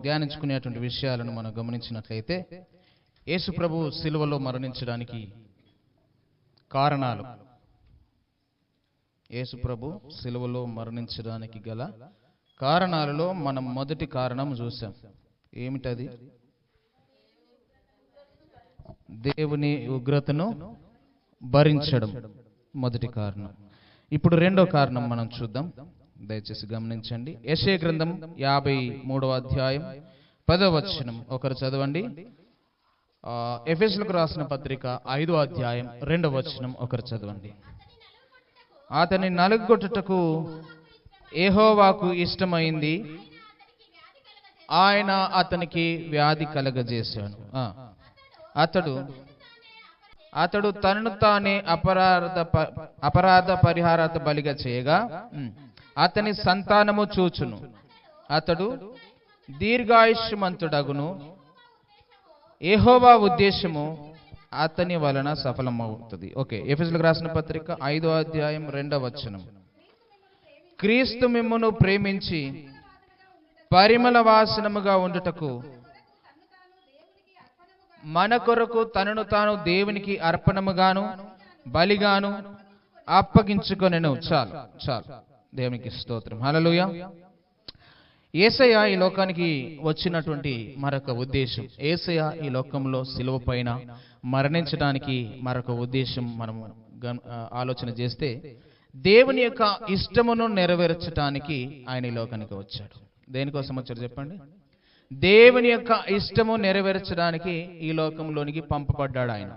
ధ్యానించుకునేటువంటి విషయాలను మనం గమనించినట్లయితే, యేసు ప్రభు సిలువలో మరణించడానికి కారణాలు, యేసు ప్రభు సిలువలో మరణించడానికి గల కారణాలలో మనం మొదటి కారణం చూసాం. ఏమిటది? దేవుని ఉగ్రతను భరించడం మొదటి కారణం. ఇప్పుడు రెండో కారణం మనం చూద్దాం, దయచేసి గమనించండి. యెషయా గ్రంథం 53వ అధ్యాయం 10వ వచనం ఒకరు చదవండి. ఎఫెసీయులకు రాసిన పత్రిక 5వ అధ్యాయం 2వ వచనం ఒకరు చదవండి. అతని నలుగొట్టుటకు యెహోవాకు ఇష్టమైంది, ఆయన అతనికి వ్యాధి కలగజేశాడు. అతడు తనను తానే అపరాధ పరిహారార్థ బలిగా చేయగా అతని సంతానము చూచును, అతడు దీర్ఘాయుష్మంతుడగును, యెహోవా ఉద్దేశము అతని వలన సఫలమవుతుంది. ఓకే, ఎఫెసీయులకు రాసిన పత్రిక 5వ అధ్యాయం 2వ వచనం. క్రీస్తు మిమ్మును ప్రేమించి పరిమళ వాసనముగా ఉండుటకు మన కొరకు తనను తాను దేవునికి అర్పణముగాను బలిగాను అప్పగించుకొనెను. చాలు చాలు, దేవునికి స్తోత్రం, హల్లెలూయా. యేసయ్య ఈ లోకానికి వచ్చినటువంటి మరొక ఉద్దేశం, యేసయ్య ఈ లోకంలో సిలువ పైన మరణించడానికి మరొక ఉద్దేశం మనము ఆలోచన చేస్తే, దేవుని యొక్క ఇష్టమును నెరవేర్చడానికి ఆయన ఈ లోకానికి వచ్చాడు. దేనికోసం వచ్చాడు చెప్పండి? దేవుని యొక్క ఇష్టము నెరవేర్చడానికి ఈ లోకంలోనికి పంపబడ్డాడు ఆయన.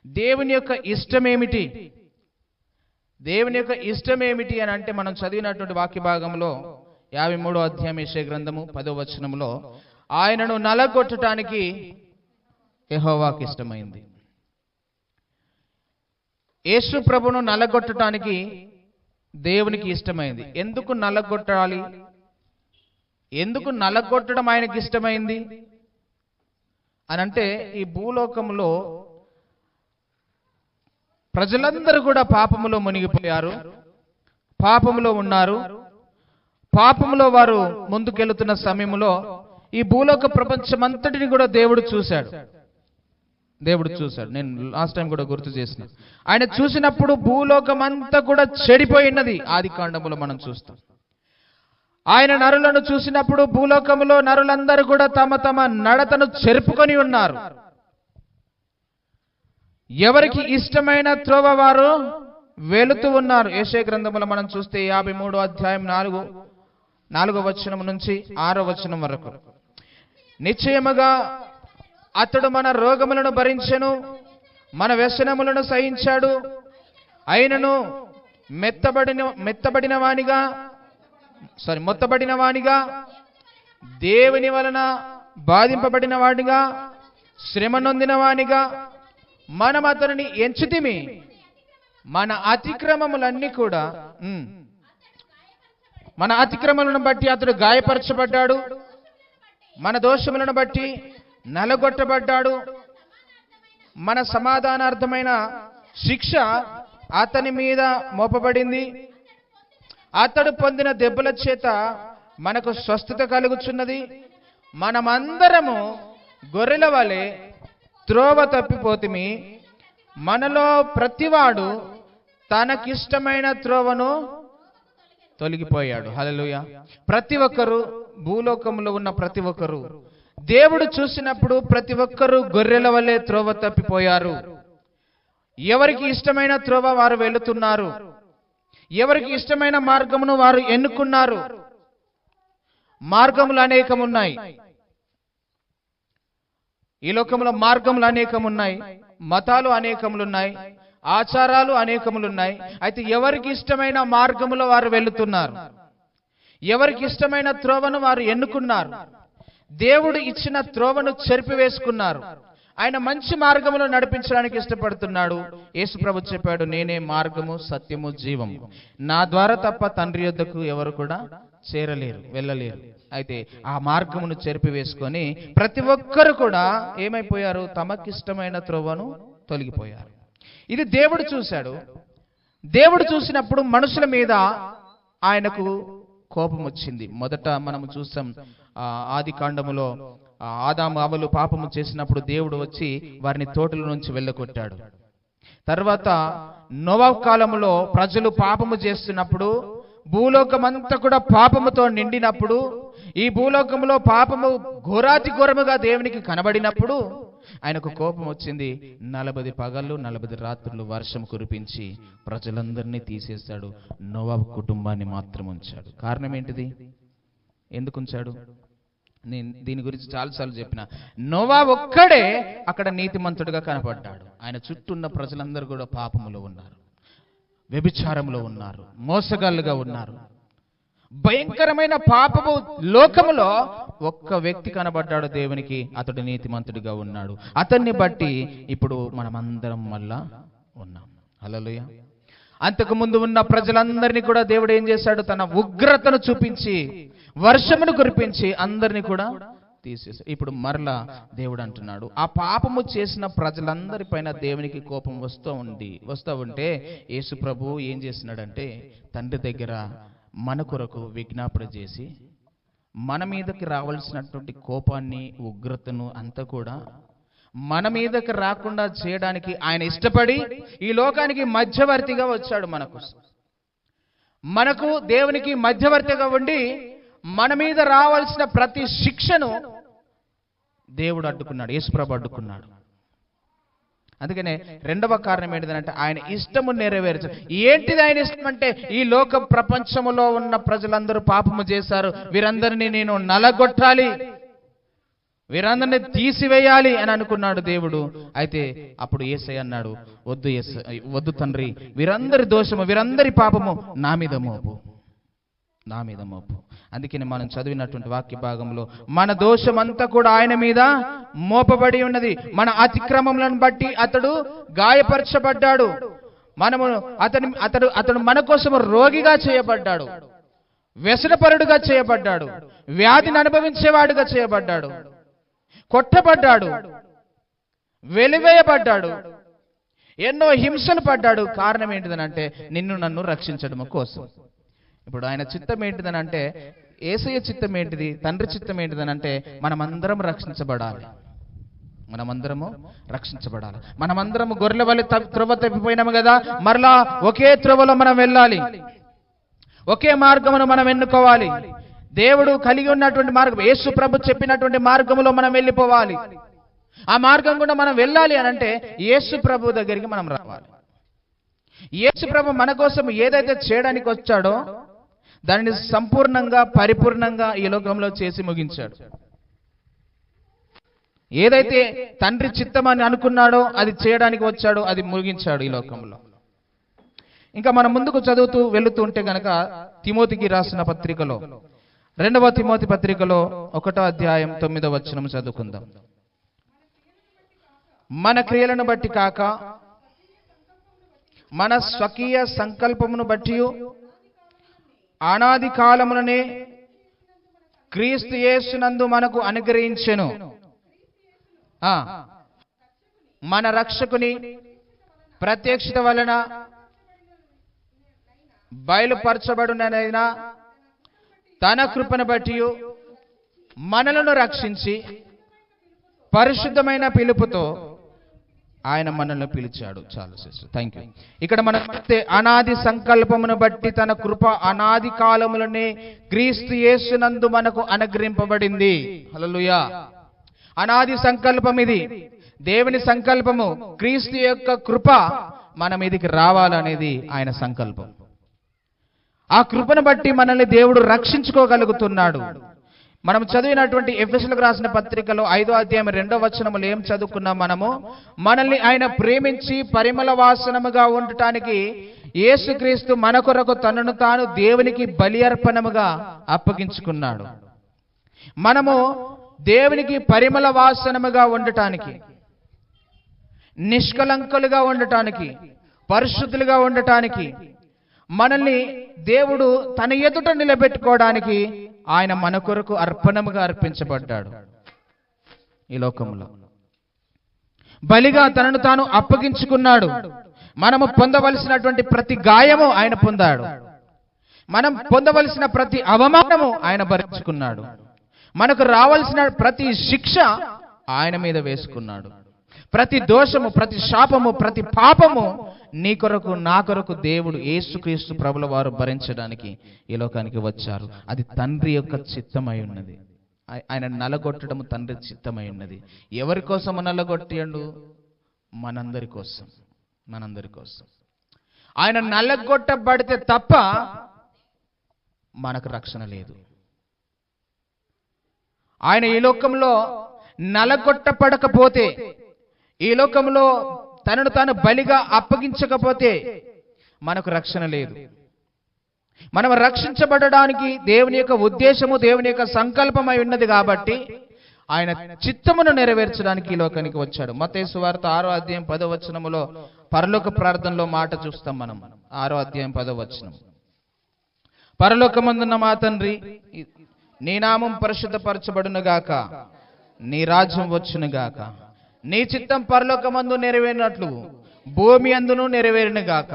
దేవుని యొక్క ఇష్టమేమిటి? దేవుని యొక్క ఇష్టమేమిటి అని అంటే, మనం చదివినటువంటి వాక్య భాగంలో 53వ అధ్యాయం యెషయా గ్రంథము 10వ వచనంలో, ఆయనను నలగొట్టడానికి యెహోవాకు ఇష్టమైంది. యేసు ప్రభును నలగొట్టడానికి దేవునికి ఇష్టమైంది. ఎందుకు నలగొట్టాలి? ఎందుకు నలగొట్టడం ఆయనకి ఇష్టమైంది అని అంటే, ఈ భూలోకంలో ప్రజలందరూ కూడా పాపములో మునిగిపోయారు, పాపములో ఉన్నారు. పాపములో వారు ముందుకెళ్తున్న సమయంలో ఈ భూలోక ప్రపంచమంతటిని కూడా దేవుడు చూశాడు. నేను లాస్ట్ టైం కూడా గుర్తు చేసిన, ఆయన చూసినప్పుడు భూలోకం అంతా కూడా చెడిపోయినది. ఆది కాండములో మనం చూస్తాం. ఆయన నరులను చూసినప్పుడు భూలోకములో నరులందరూ కూడా తమ తమ నడతను చెరుపుకొని ఉన్నారు. ఎవరికి ఇష్టమైన త్రోవ వారు వెళుతూ ఉన్నారు. యెషయా గ్రంథములో మనం చూస్తే 53వ అధ్యాయం 4వ వచనం నుంచి 6వ వచనం వరకు, నిశ్చయముగా అతడు మన రోగములను భరించెను, మన వ్యసనములను సహించాడు, అయినను మొత్తబడిన వానిగా, దేవుని వలన బాధింపబడిన వాడిగా, శ్రమ నొందిన వానిగా మనం అతనిని ఎంచితిమి. మన అతిక్రమములన్నీ కూడా, మన అతిక్రమములను బట్టి అతడు గాయపరచబడ్డాడు, మన దోషములను బట్టి నలగొట్టబడ్డాడు, మన సమాధానార్థమైన శిక్ష అతని మీద మోపబడింది, అతడు పొందిన దెబ్బల చేత మనకు స్వస్థత కలుగుచున్నది. మనమందరము గొర్రెల వలె త్రోవ తప్పిపోతిమి, మనలో ప్రతివాడు తనకిష్టమైన త్రోవను తొలగిపోయాడు. హల్లెలూయా. ప్రతి ఒక్కరు, భూలోకంలో ఉన్న ప్రతి ఒక్కరు, దేవుడు చూసినప్పుడు ప్రతి ఒక్కరు గొర్రెల వలె త్రోవ తప్పిపోయారు. ఎవరికి ఇష్టమైన త్రోవ వారు వెళుతున్నారు, ఎవరికి ఇష్టమైన మార్గమును వారు ఎన్నుకున్నారు. మార్గములు అనేకమున్నాయి, ఈ లోకంలో మార్గములు అనేకమున్నాయి, మతాలు అనేకములున్నాయి, ఆచారాలు అనేకములున్నాయి. అయితే ఎవరికి ఇష్టమైన మార్గములో వారు వెళుతున్నారు, ఎవరికి ఇష్టమైన త్రోవను వారు ఎన్నుకున్నారు. దేవుడు ఇచ్చిన త్రోవను చెరిపివేసుకున్నారు. ఆయన మంచి మార్గములో నడిపించడానికి ఇష్టపడుతున్నాడు. యేసు ప్రభు చెప్పాడు, నేనే మార్గము సత్యము జీవము, నా ద్వారా తప్ప తండ్రి యొద్దకు ఎవరు కూడా చేరలేరు, వెళ్ళలేరు. అయితే ఆ మార్గమును చెరిపివేసుకొని ప్రతి ఒక్కరు కూడా ఏమైపోయారు? తమకిష్టమైన త్రోవను తొలగిపోయారు. ఇది దేవుడు చూశాడు. దేవుడు చూసినప్పుడు మనుషుల మీద ఆయనకు కోపం వచ్చింది. మొదట మనము చూసాం ఆది కాండములో ఆదాము అవ్వలు పాపము చేసినప్పుడు దేవుడు వచ్చి వారిని తోటల నుంచి వెళ్ళగొట్టాడు. తర్వాత నోవా కాలంలో ప్రజలు పాపము చేస్తున్నప్పుడు, భూలోకమంతా కూడా పాపముతో నిండినప్పుడు, ఈ భూలోకంలో పాపము ఘోరాతి ఘోరముగా దేవునికి కనబడినప్పుడు ఆయనకు కోపం వచ్చింది. 40 పగళ్ళు 40 రాత్రులు వర్షం కురిపించి ప్రజలందరినీ తీసేశాడు. నోవా కుటుంబాన్ని మాత్రం ఉంచాడు. కారణం ఏంటిది? ఎందుకు ఉంచాడు? నేను దీని గురించి చాలాసార్లు చెప్పిన. నోవా ఒక్కడే అక్కడ నీతిమంతుడిగా కనపడ్డాడు. ఆయన చుట్టూ ఉన్న ప్రజలందరూ కూడా పాపములో ఉన్నారు, వ్యభిచారంలో ఉన్నారు, మోసగాళ్ళుగా ఉన్నారు. భయంకరమైన పాపము లోకములో ఒక్క వ్యక్తి కనబడ్డాడు దేవునికి, అతడు నీతిమంతుడిగా ఉన్నాడు. అతన్ని బట్టి ఇప్పుడు మనమందరం మళ్ళా ఉన్నాం. హల్లెలూయా. అంతకు ముందు ఉన్న ప్రజలందరినీ కూడా దేవుడు ఏం చేశాడు? తన ఉగ్రతను చూపించి వర్షమును కురిపించి అందరినీ కూడా తీసేశాడు. ఇప్పుడు మరలా దేవుడు అంటున్నాడు, ఆ పాపము చేసిన ప్రజలందరి పైన దేవునికి కోపం వస్తూ ఉంటే యేసు ప్రభు ఏం చేసినాడంటే తండ్రి దగ్గర మన కొరకు విజ్ఞాపన చేసి మన మీదకి రావాల్సినటువంటి కోపాన్ని, ఉగ్రతను అంతా కూడా మన మీదకి రాకుండా చేయడానికి ఆయన ఇష్టపడి ఈ లోకానికి మధ్యవర్తిగా వచ్చాడు. మనకు దేవునికి మధ్యవర్తిగా ఉండి మన మీద రావాల్సిన ప్రతి శిక్షను దేవుడు అడ్డుకున్నాడు, యేసుప్రభు అడ్డుకున్నాడు. అందుకనే రెండవ కారణం ఏంటిదంటే ఆయన ఇష్టము నెరవేర్చారు. ఏంటిది ఆయన ఇష్టం అంటే, ఈ లోక ప్రపంచములో ఉన్న ప్రజలందరూ పాపము చేశారు, వీరందరినీ నేను నలగొట్టాలి, వీరందరినీ తీసివేయాలి అని అనుకున్నాడు దేవుడు. అయితే అప్పుడు యేసయ్య అన్నాడు, వద్దు తండ్రి, వీరందరి దోషము, వీరందరి పాపము నా మీద మోపు. అందుకని మనం చదివినటువంటి వాక్య భాగంలో మన దోషమంతా కూడా ఆయన మీద మోపబడి ఉన్నది. మన అతిక్రమములను బట్టి అతడు గాయపరచబడ్డాడు. అతడు మన కోసం రోగిగా చేయబడ్డాడు, వ్యసనపరుడుగా చేయబడ్డాడు, వ్యాధిని అనుభవించేవాడుగా చేయబడ్డాడు, కొట్టబడ్డాడు, వెలివేయబడ్డాడు, ఎన్నో హింసలు పడ్డాడు. కారణం ఏంటిదనంటే నిన్ను నన్ను రక్షించడం కోసం. ఇప్పుడు ఆయన చిత్తం ఏంటిదనంటే, యేసయ్య చిత్తం ఏంటిది, తండ్రి చిత్తం ఏంటిదనంటే మనమందరం రక్షించబడాలి. మనమందరము గొర్రెల వలె త్రోవ తప్పిపోయినాము కదా, మరలా ఒకే త్రోవలో మనం వెళ్ళాలి, ఒకే మార్గమును మనం ఎన్నుకోవాలి. దేవుడు కలిగి ఉన్నటువంటి మార్గం, యేసు ప్రభు చెప్పినటువంటి మార్గములో మనం వెళ్ళిపోవాలి. ఆ మార్గం కూడా మనం వెళ్ళాలి అని అంటే యేసు ప్రభు దగ్గరికి మనం రావాలి. యేసు ప్రభు మన కోసం ఏదైతే చేయడానికి వచ్చాడో దానిని సంపూర్ణంగా, పరిపూర్ణంగా ఈ లోకంలో చేసి ముగించాడు. ఏదైతే తండ్రి చిత్తమని అనుకున్నాడో అది చేయడానికి వచ్చాడో అది ముగించాడు ఈ లోకంలో. ఇంకా మనం ముందుకు చదువుతూ వెళుతూ ఉంటే గనక తిమోతికి రాసిన పత్రికలో, 2వ తిమోతి పత్రికలో 1వ అధ్యాయం 9వ వచనం చదువుకుందాం. మన క్రియలను బట్టి కాక మన స్వకీయ సంకల్పమును బట్టి అనాది కాలముననే క్రీస్తు యేసునందు మనకు అనుగ్రహించెను మన రక్షకుని ప్రత్యక్షత వలన బయలుపరచబడునైనా తన కృపను బట్టి మనలను రక్షించి పరిశుద్ధమైన పిలుపుతో ఆయన మనల్ని పిలిచాడు. చాలు సిస్టర్, థ్యాంక్ యూ. ఇక్కడ మనం అనాది సంకల్పమును బట్టి తన కృప అనాది కాలములనే క్రీస్తు యేసునందు మనకు అనుగ్రహింపబడింది. హల్లెలూయా. అనాది సంకల్పం ఇది, దేవుని సంకల్పము. క్రీస్తు యొక్క కృప మన మీదికి రావాలనేది ఆయన సంకల్పం. ఆ కృపను బట్టి మనల్ని దేవుడు రక్షించుకోగలుగుతున్నాడు. మనం చదివినటువంటి ఎఫెసీయులకు రాసిన పత్రికలో 5వ అధ్యాయం 2వ వచనములో ఏం చదువుకున్నాం మనము? మనల్ని ఆయన ప్రేమించి పరిమళ వాసనముగా ఉండటానికి యేసుక్రీస్తు మన కొరకు తనను తాను దేవునికి బలి అర్పణముగా అప్పగించుకున్నాడు. మనము దేవునికి పరిమళ వాసనముగా ఉండటానికి, నిష్కలంకులుగా ఉండటానికి, పరిశుద్ధులుగా ఉండటానికి, మనల్ని దేవుడు తన ఎదుట నిలబెట్టుకోవడానికి ఆయన మన కొరకు అర్పణముగా అర్పించబడ్డాడు. ఈ లోకంలో బలిగా తనను తాను అప్పగించుకున్నాడు. మనము పొందవలసినటువంటి ప్రతి గాయము ఆయన పొందాడు. మనం పొందవలసిన ప్రతి అవమానము ఆయన భరించుకున్నాడు. మనకు రావాల్సిన ప్రతి శిక్ష ఆయన మీద వేసుకున్నాడు. ప్రతి దోషము, ప్రతి శాపము, ప్రతి పాపము నీ కొరకు నా కొరకు దేవుడు యేసుక్రీస్తు ప్రభుల వారు భరించడానికి ఈ లోకానికి వచ్చారు. అది తండ్రి యొక్క చిత్తమై ఉన్నది. ఆయన నలగొట్టడం తండ్రి చిత్తమై ఉన్నది. ఎవరి కోసము నల్లగొట్టాడు? మనందరి కోసం, మనందరి కోసం. ఆయన నల్లగొట్టబడితే తప్ప మనకు రక్షణ లేదు. ఆయన ఈ లోకంలో నలగొట్టబడకపోతే, ఈ లోకంలో తనను తాను బలిగా అప్పగించకపోతే మనకు రక్షణ లేదు. మనం రక్షించబడడానికి దేవుని యొక్క ఉద్దేశము, దేవుని యొక్క సంకల్పమై ఉన్నది కాబట్టి ఆయన చిత్తమును నెరవేర్చడానికి ఈ లోకానికి వచ్చాడు. మత్తయి సువార్త 6వ అధ్యాయం 10వ వచనములో పరలోక ప్రార్థనలో మాట చూస్తాం మనం. 6వ అధ్యాయం 10వ వచనం, పరలోకమందున్న మా తండ్రి, నీ నామం పరిశుద్ధపరచబడునుగాక, నీ రాజ్యం వచ్చునుగాక, నీ చిత్తం పరలోకమందు నెరవేరినట్లు భూమి అందును నెరవేరునుగాక.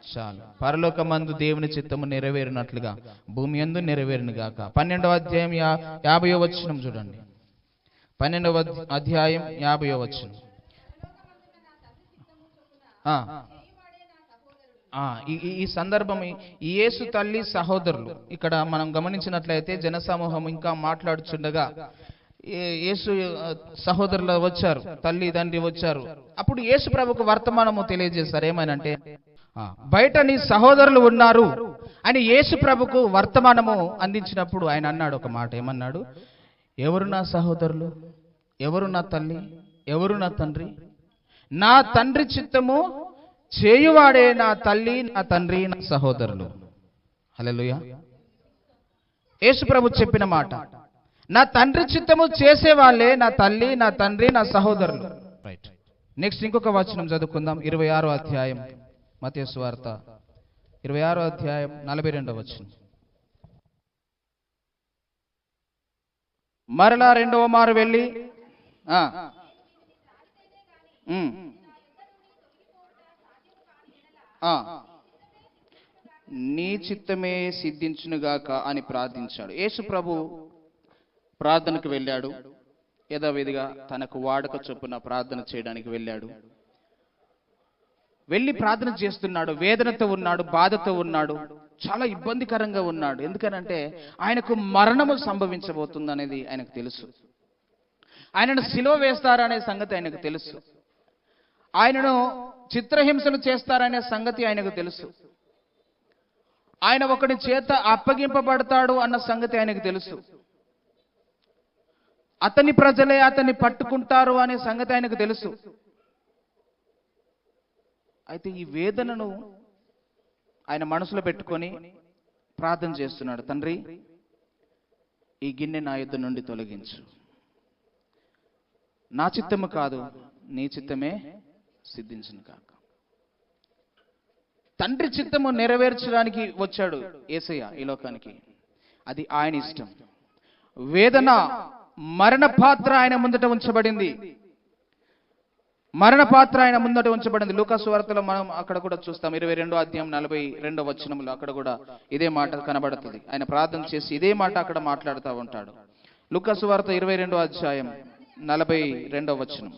చాలు, పరలోకమందు దేవుని చిత్తము నెరవేరినట్లుగా భూమి అందు నెరవేరునుగాక. 12వ అధ్యాయం 50వ వచనం చూడండి. 12వ అధ్యాయం 50వ వచనం. ఈ సందర్భం ఈ యేసు తల్లి సహోదరులు ఇక్కడ మనం గమనించినట్లయితే జనసమూహం ఇంకా మాట్లాడుచుండగా యేసు సహోదరులు వచ్చారు, తల్లి తండ్రి వచ్చారు. అప్పుడు యేసు ప్రభుకు వర్తమానము తెలియజేశారు. ఏమనంటే, బయట నీ సహోదరులు ఉన్నారు అని యేసు ప్రభుకు వర్తమానము అందించినప్పుడు ఆయన అన్నాడు ఒక మాట. ఏమన్నాడు? ఎవరు నా సహోదరులు, ఎవరు నా తల్లి, ఎవరు నా తండ్రి? నా తండ్రి చిత్తము చేయువాడే నా తల్లి, నా తండ్రి, నా సహోదరులు. హల్లెలూయా. యేసు ప్రభు చెప్పిన మాట. నా తండ్రి చిత్తము చేసేవాళ్ళే నా తల్లి, నా తండ్రి, నా సహోదరులు. రైట్. నెక్స్ట్ ఇంకొక వచనం చదువుకుందాం. 26వ అధ్యాయం మత్తయి సువార్త 26వ అధ్యాయం 42వ వచనం. మరలా రెండవ మారు వెళ్ళి నీ చిత్తమే సిద్ధించునుగాక అని ప్రార్థించాడు. యేసు ప్రభు ప్రార్థనకు వెళ్ళాడు. యథావిధిగా తనకు వాడక చొప్పున ప్రార్థన చేయడానికి వెళ్ళాడు. వెళ్ళి ప్రార్థన చేస్తున్నాడు. వేదనతో ఉన్నాడు, బాధతో ఉన్నాడు, చాలా ఇబ్బందికరంగా ఉన్నాడు. ఎందుకనంటే ఆయనకు మరణము సంభవించబోతుంది అనేది ఆయనకు తెలుసు. ఆయనను సిలువ వేస్తారనే సంగతి ఆయనకు తెలుసు. ఆయనను చిత్రహింసలు చేస్తారనే సంగతి ఆయనకు తెలుసు. ఆయన ఒకడి చేత అప్పగింపబడతాడు అన్న సంగతి ఆయనకు తెలుసు. అతని ప్రజలే అతన్ని పట్టుకుంటారు అనే సంగతి ఆయనకు తెలుసు. అయితే ఈ వేదనను ఆయన మనసులో పెట్టుకొని ప్రార్థన చేస్తున్నాడు. తండ్రి, ఈ గిన్నె నా యొద్ద నుండి తొలగించు. నా చిత్తము కాదు, నీ చిత్తమే సిద్ధించును కాక. తండ్రి చిత్తము నెరవేర్చడానికి వచ్చాడు యేసయ్య ఈ లోకానికి. అది ఆయన ఇష్టం. వేదన, మరణ పాత్ర ఆయన ముందట ఉంచబడింది. మరణ పాత్ర ఆయన ముందట ఉంచబడింది. లూకా సువార్తలో మనం అక్కడ కూడా చూస్తాం. 22వ అధ్యాయం 42వ వచనంలో అక్కడ కూడా ఇదే మాట కనబడుతుంది. ఆయన ప్రార్థన చేసి ఇదే మాట అక్కడ మాట్లాడుతూ ఉంటాడు. లూకా సువార్త 22వ అధ్యాయం 42వ వచనం.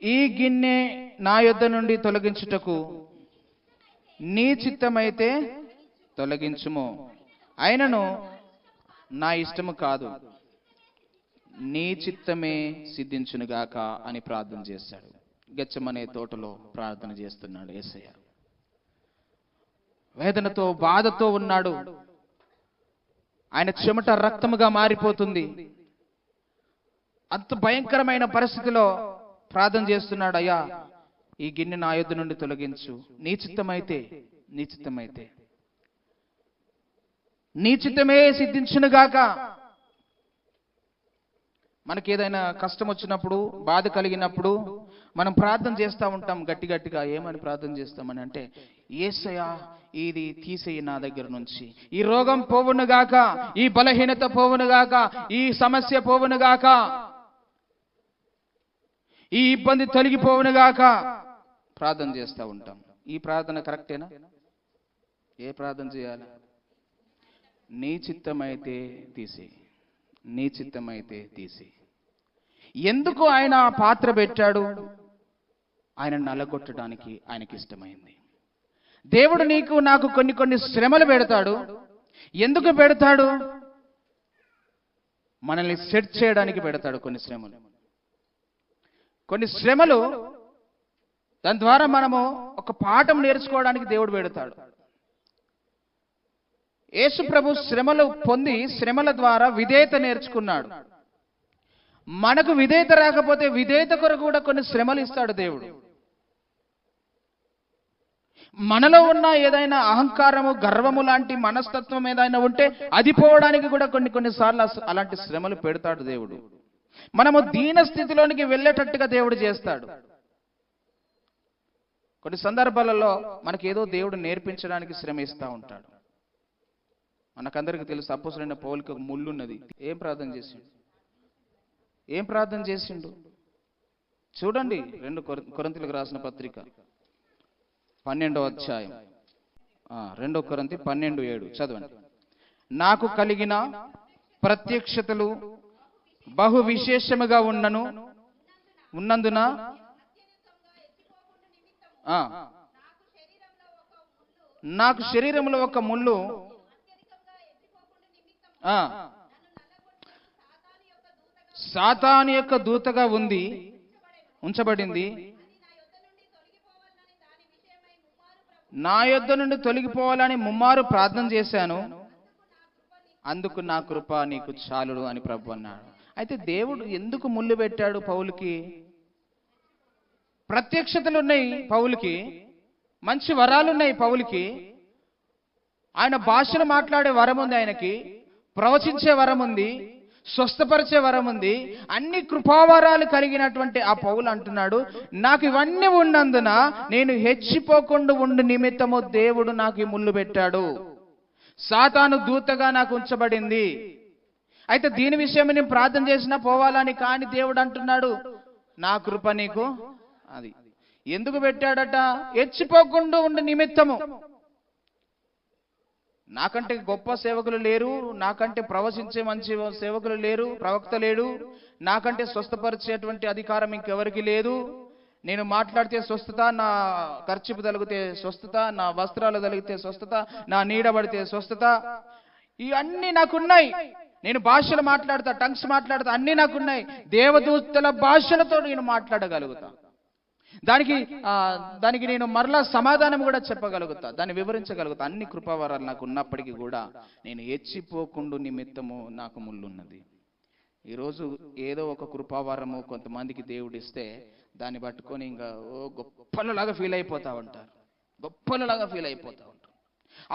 ఈ గిన్నె నా యొద్ద నుండి తొలగించుటకు నీ చిత్తమైతే తొలగించుము, అయినను నా ఇష్టము కాదు, నీ చిత్తమే సిద్ధించునుగాక అని ప్రార్థన చేశాడు. గెత్సెమనే తోటలో ప్రార్థన చేస్తున్నాడు యేసయ్య. వేదనతో, బాధతో ఉన్నాడు. ఆయన చెమట రక్తముగా మారిపోతుంది. అంత భయంకరమైన పరిస్థితిలో ప్రార్థన చేస్తున్నాడు. అయ్యా, ఈ గిన్నె నా యొద్ద నుండి తొలగించు, నీ చిత్తమైతే, నీ చిత్తమైతే, నీ చిత్తమే సిద్ధించునుగాక. మనకి ఏదైనా కష్టం వచ్చినప్పుడు, బాధ కలిగినప్పుడు మనం ప్రార్థన చేస్తూ ఉంటాం గట్టి గట్టిగా. ఏమని ప్రార్థన చేస్తామని అంటే, యేసయ్యా ఇది తీసేయి నా దగ్గర నుంచి, ఈ రోగం పోవునుగాక, ఈ బలహీనత పోవునుగాక, ఈ సమస్య పోవునుగాక, ఈ ఇబ్బంది తొలగిపోవునుగాక ప్రార్థన చేస్తూ ఉంటాం. ఈ ప్రార్థన కరెక్టేనా? ఏ ప్రార్థన చేయాలి? నీ చిత్తమైతే తీసి, నీ చిత్తమైతే తీసి. ఎందుకు ఆయన ఆ పాత్ర పెట్టాడు? ఆయన నలగొట్టడానికి ఆయనకి ఇష్టమైంది. దేవుడు నీకు నాకు కొన్ని శ్రమలు పెడతాడు. ఎందుకు పెడతాడు? మనల్ని సెట్ చేయడానికి పెడతాడు కొన్ని శ్రమలు. దాని ద్వారా మనము ఒక పాఠం నేర్చుకోవడానికి దేవుడు పెడతాడు. యేసు ప్రభు శ్రమలు పొంది శ్రమల ద్వారా విధేయత నేర్చుకున్నాడు. మనకు విధేయత రాకపోతే విధేయత కొరకు కూడా కొన్ని శ్రమలు ఇస్తాడు దేవుడు. మనలో ఉన్న ఏదైనా అహంకారము, గర్వము లాంటి మనస్తత్వం ఏదైనా ఉంటే అది పోవడానికి కూడా కొన్నిసార్లు అలాంటి శ్రమలు పెడతాడు దేవుడు. మనము దీన స్థితిలోనికి వెళ్ళేటట్టుగా దేవుడు చేస్తాడు. కొన్ని సందర్భాలలో మనకి ఏదో దేవుడు నేర్పించడానికి శ్రమ ఇస్తూ ఉంటాడు. మనకందరికీ తెలుసు, అపోస్తలుడైన పౌలుకి ఒక ముళ్ళు ఉన్నది. ఏం ప్రార్థన చేసిండు? చూడండి, 2 కొరింథీయులకు రాసిన పత్రిక 12వ అధ్యాయం, 2 కొరింథీ 12:7 చదవండి. నాకు కలిగిన ప్రత్యక్షతలు బహు విశేషముగా ఉన్నందున నాకు శరీరంలో ఒక ముళ్ళు సాతాను యొక్క దూతగా ఉంచబడింది. నా యొద్ద నుండి తొలగిపోవాలని ముమ్మారు ప్రార్థన చేశాను. అందుకు నా కృప నీకు చాలుడు అని ప్రభు అన్నాడు. అయితే దేవుడు ఎందుకు ముళ్ళు పెట్టాడు పౌలుకి? ప్రత్యక్షతలు ఉన్నాయి పౌలుకి, మంచి వరాలున్నాయి పౌలుకి. ఆయన భాషలు మాట్లాడే వరం ఉంది, ఆయనకి ప్రవచించే వరం ఉంది, స్వస్థపరిచే వరం ఉంది. అన్ని కృపావరాలు కలిగినటువంటి ఆ పౌలు అంటున్నాడు, నాకు ఇవన్నీ ఉన్నందున నేను హెచ్చిపోకుండా ఉండు నిమిత్తము దేవుడు నాకు ఈ ముళ్ళు పెట్టాడు. సాతాను దూతగా నాకు ఉంచబడింది. అయితే దీని విషయం నేను ప్రార్థన చేసినా పోవాలని, కానీ దేవుడు అంటున్నాడు నా కృప నీకు. అది ఎందుకు పెట్టాడట? హెచ్చిపోకుండా ఉండు నిమిత్తము. నాకంటే గొప్ప సేవకులు లేరు, నాకంటే ప్రవచించే మంచి సేవకులు లేరు, ప్రవక్త లేడు, నాకంటే స్వస్థపరిచేటువంటి అధికారం ఇంకెవరికి లేదు. నేను మాట్లాడితే స్వస్థత, నా ఖర్చుపు తలిగితే స్వస్థత, నా వస్త్రాలు తలిగితే స్వస్థత, నా నీడ పడితే స్వస్థత, ఇవన్నీ నాకున్నాయి. నేను భాషలు మాట్లాడతా, టంగ్స్ మాట్లాడతా, అన్నీ నాకున్నాయి. దేవదూతల భాషలతో నేను మాట్లాడగలుగుతా. దానికి నేను మరలా సమాధానం కూడా చెప్పగలుగుతా, దాన్ని వివరించగలుగుతా. అన్ని కృపావరాలు నాకు ఉన్నప్పటికీ కూడా నేను హెచ్చిపోకుండా నిమిత్తము నాకు ముళ్ళున్నది. ఈరోజు ఏదో ఒక కృపావరము కొంతమందికి దేవుడు ఇస్తే దాన్ని పట్టుకొని ఇంకా గొప్పలలాగా ఫీల్ అయిపోతా ఉంటారు.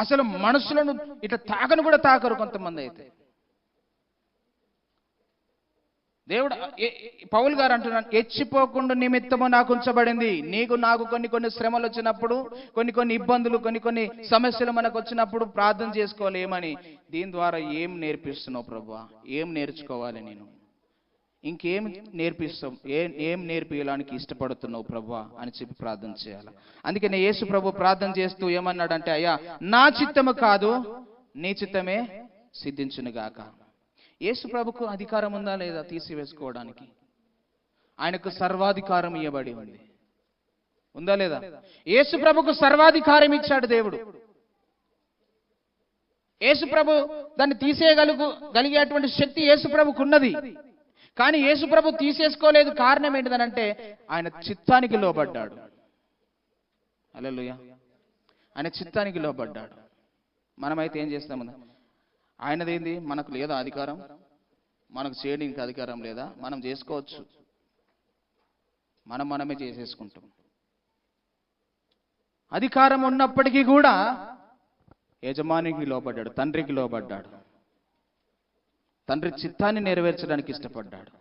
అసలు మనుషులను ఇట్లా తాకను కూడా తాకరు కొంతమంది. అయితే దేవుడు పౌలు గారు అంటున్నాడు, హెచ్చిపోకుండా నిమిత్తము నాకు ఉంచబడింది. నాకు కొన్ని శ్రమలు వచ్చినప్పుడు, కొన్ని ఇబ్బందులు, కొన్ని సమస్యలు మనకు వచ్చినప్పుడు ప్రార్థన చేసుకోవాలి. ఏమని? దీని ద్వారా ఏం నేర్పిస్తున్నావు ప్రభువా? ఏం నేర్చుకోవాలి నేను? ఇంకేం నేర్పిస్తావు? ఏం నేర్పించడానికి ఇష్టపడుతున్నావు ప్రభువా అని చెప్పి ప్రార్థన చేయాలి. అందుకనే యేసు ప్రభు ప్రార్థన చేస్తూ ఏమన్నాడంటే, అయ్యా నా చిత్తము కాదు నీ చిత్తమే సిద్ధించునుగాక. యేసు ప్రభుకు అధికారం ఉందా లేదా తీసివేసుకోవడానికి? ఆయనకు సర్వాధికారం ఇవ్వబడి ఉంది, ఉందా లేదా? యేసు ప్రభుకు సర్వాధికారం ఇచ్చాడు దేవుడు. యేసు ప్రభు దాన్ని తీసేయగలిగేటువంటి శక్తి యేసు ప్రభుకు ఉన్నది. కానీ యేసు ప్రభు తీసేసుకోలేదు. కారణం ఏంటిదనంటే ఆయన చిత్తానికి లోబడ్డాడు. హల్లెలూయా. ఆయన చిత్తానికి లోబడ్డాడు. మనమైతే ఏం చేస్తాము? ఆయనదేంది? మనకు లేదా అధికారం? మనకు చేయడానికి అధికారం లేదా? మనం చేసుకోవచ్చు, మనమే చేసేసుకుంటాం. అధికారం ఉన్నప్పటికీ కూడా యజమానికి లోబడ్డాడు, తండ్రికి లోబడ్డాడు, తండ్రి చిత్తాన్ని నెరవేర్చడానికి ఇష్టపడ్డాడు.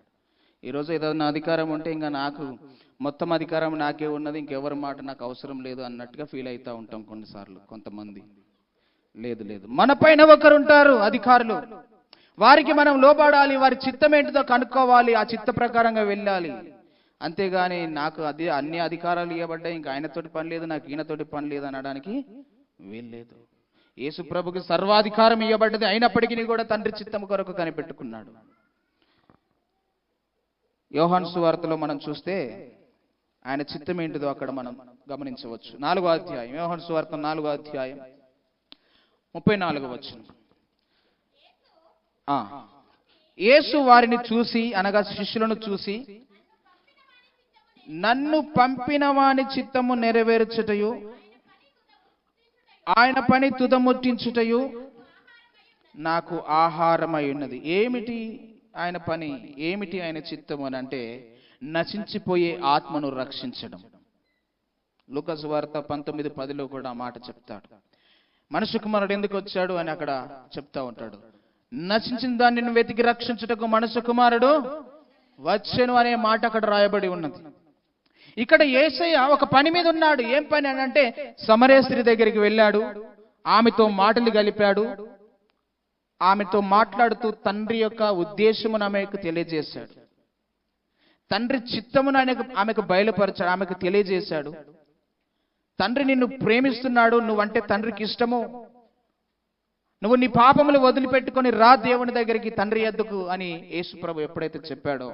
ఈరోజు ఏదైనా అధికారం ఉంటే ఇంకా నాకు మొత్తం అధికారం నాకే ఉన్నది, ఇంకెవరి మాట నాకు అవసరం లేదు అన్నట్టుగా ఫీల్ అవుతూ ఉంటాం కొన్నిసార్లు. కొంతమంది లేదు, మన పైన ఒకరు ఉంటారు అధికారులు, వారికి మనం లోబడాలి, వారి చిత్తం ఏంటిదో కనుక్కోవాలి, ఆ చిత్త ప్రకారంగా వెళ్ళాలి. అంతేగాని నాకు అది అన్ని అధికారాలు ఇవ్వబడ్డాయి, ఇంకా ఆయనతోటి పని లేదు, నాకు ఈయనతోటి పని లేదు అనడానికి వీల్లేదు. యేసు ప్రభుకి సర్వాధికారం ఇవ్వబడ్డది, అయినప్పటికీ కూడా తండ్రి చిత్తము కొరకు కనిపెట్టుకున్నాడు. యోహాను సువార్తలో మనం చూస్తే ఆయన చిత్తం ఏంటిదో అక్కడ మనం గమనించవచ్చు. 4వ అధ్యాయం, యోహాను సువార్త 4వ అధ్యాయం 34వ వచనం. యేసు వారిని చూసి, అనగా శిష్యులను చూసి, నన్ను పంపిన వాని చిత్తము నెరవేర్చుటయు ఆయన పని తుదముట్టించుటయు నాకు ఆహారమై ఉన్నది. ఏమిటి ఆయన పని, ఏమిటి ఆయన చిత్తము అని అంటే నశించిపోయే ఆత్మను రక్షించడం. లూకా సువార్త 19:10లో కూడా ఆ మాట చెప్తాడు. మనుష్య కుమారుడు ఎందుకు వచ్చాడు అని అక్కడ చెప్తా ఉంటాడు. నశించిన దాన్ని వెతికి రక్షించుటకు మనుష్య కుమారుడు వచ్చెను అనే మాట అక్కడ రాయబడి ఉన్నది. ఇక్కడ యేసయ్య ఒక పని మీద ఉన్నాడు. ఏం పని అని అంటే సమరయ స్త్రీ దగ్గరికి వెళ్ళాడు, ఆమెతో మాటలు కలిపాడు, ఆమెతో మాట్లాడుతూ తండ్రి యొక్క ఉద్దేశమును ఆమెకు తెలియజేశాడు, తండ్రి చిత్తమును ఆమెకు బయలుపరచాడు, ఆమెకు తెలియజేశాడు. తండ్రి నిన్ను ప్రేమిస్తున్నాడు, నువ్వంటే తండ్రికి ఇష్టము, నువ్వు నీ పాపములు వదిలిపెట్టుకొని రా దేవుని దగ్గరికి, తండ్రి యొద్దకు అని యేసు ప్రభు ఎప్పుడైతే చెప్పాడో,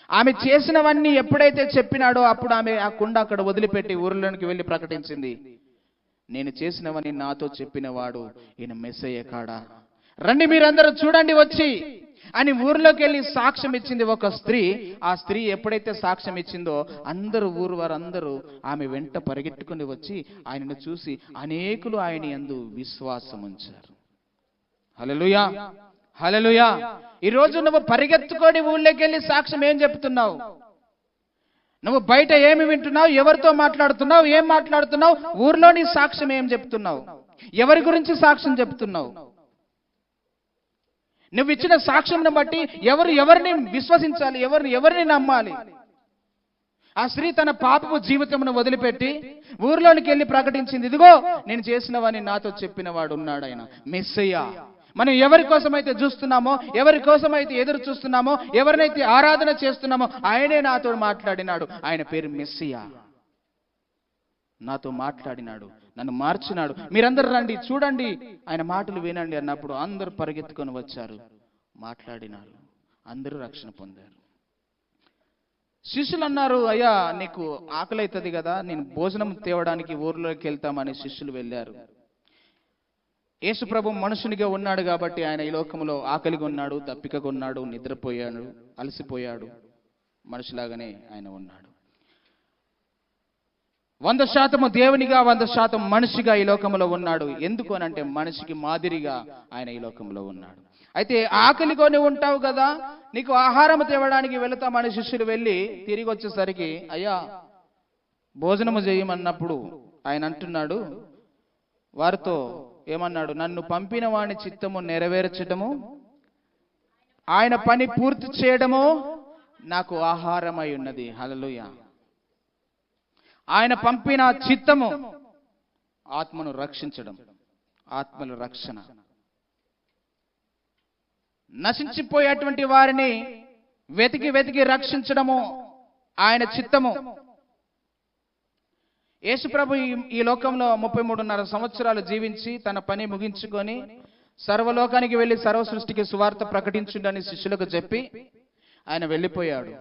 ఆమె చేసినవన్నీ ఎప్పుడైతే చెప్పినాడో అప్పుడు ఆమె ఆ కుండ అక్కడ వదిలిపెట్టి ఊరిలోనికి వెళ్ళి ప్రకటించింది, నేను చేసినవని నాతో చెప్పినవాడు ఈయన మెస్సయ్య కాడా, రండి మీరందరూ చూడండి వచ్చి అని ఊరిలోకి వెళ్ళి సాక్ష్యం ఇచ్చింది ఒక స్త్రీ. ఆ స్త్రీ ఎప్పుడైతే సాక్ష్యం ఇచ్చిందో అందరూ, ఊరు వారందరూ ఆమె వెంట పరిగెట్టుకుని వచ్చి ఆయనను చూసి అనేకులు ఆయన యందు విశ్వాసం ఉంచారు. హల్లెలూయా, హల్లెలూయా. ఈరోజు నువ్వు పరిగెత్తుకొని ఊళ్ళోకి వెళ్ళి సాక్ష్యం ఏం చెప్తున్నావు? నువ్వు బయట ఏమి వింటున్నావు, ఎవరితో మాట్లాడుతున్నావు, ఏం మాట్లాడుతున్నావు, ఊర్లో నీ సాక్ష్యం ఏం చెప్తున్నావు, ఎవరి గురించి సాక్ష్యం చెప్తున్నావు? నువ్వు ఇచ్చిన సాక్ష్యంను బట్టి ఎవరిని విశ్వసించాలి, ఎవరిని నమ్మాలి? ఆ స్త్రీ తన పాపపు జీవితమును వదిలిపెట్టి ఊర్లోనికి వెళ్ళి ప్రకటించింది, ఇదిగో నేను చేసినవని నాతో చెప్పిన వాడు ఉన్నాడు, ఆయన మెస్సయ్య. మనం ఎవరి కోసమైతే చూస్తున్నామో, ఎవరి కోసమైతే ఎదురు చూస్తున్నామో, ఎవరినైతే ఆరాధన చేస్తున్నామో ఆయనే నాతో మాట్లాడినాడు, ఆయన పేరు మెస్సయ్య. నాతో మాట్లాడినాడు, నన్ను మార్చినాడు, మీరందరూ రండి చూడండి, ఆయన మాటలు వినండి అన్నప్పుడు అందరూ పరిగెత్తుకొని వచ్చారు, మాట్లాడినారు, అందరూ రక్షణ పొందారు. శిష్యులు అన్నారు, అయ్యా నీకు ఆకలి అవుతుంది కదా, నేను భోజనం తేవడానికి ఊర్లోకి వెళ్తామని శిష్యులు వెళ్ళారు. యేసు ప్రభు మనుషునిగా ఉన్నాడు కాబట్టి ఆయన ఈ లోకంలో ఆకలిగా ఉన్నాడు, దప్పికగా ఉన్నాడు, నిద్రపోయాడు, అలసిపోయాడు, మనిషిలాగానే ఆయన ఉన్నాడు. 100% దేవునిగా 100% మనిషిగా ఈ లోకంలో ఉన్నాడు. ఎందుకు అని అంటే మనిషికి మాదిరిగా ఆయన ఈ లోకంలో ఉన్నాడు. అయితే ఆకలికొని ఉంటావు కదా, నీకు ఆహారం తేవడానికి వెళతామని శిష్యులు వెళ్ళి తిరిగి వచ్చేసరికి అయ్యా భోజనము చేయమన్నప్పుడు ఆయన అంటున్నాడు వారితో, ఏమన్నాడు? నన్ను పంపిన వాని చిత్తము నెరవేర్చడము, ఆయన పని పూర్తి చేయడము నాకు ఆహారమై ఉన్నది. హల్లెలూయా. ఆయన పంపిన చిత్తము ఆత్మను రక్షించడం, ఆత్మల రక్షణ, నశించిపోయేటువంటి వారిని వెతికి వెతికి రక్షించడము ఆయన చిత్తము. యేసు ప్రభు ఈ లోకంలో 33.5 సంవత్సరాలు జీవించి తన పని ముగించుకొని సర్వలోకానికి వెళ్ళి సర్వ సృష్టికి సువార్త ప్రకటించుడని శిష్యులకు చెప్పి ఆయన వెళ్ళిపోయాడు.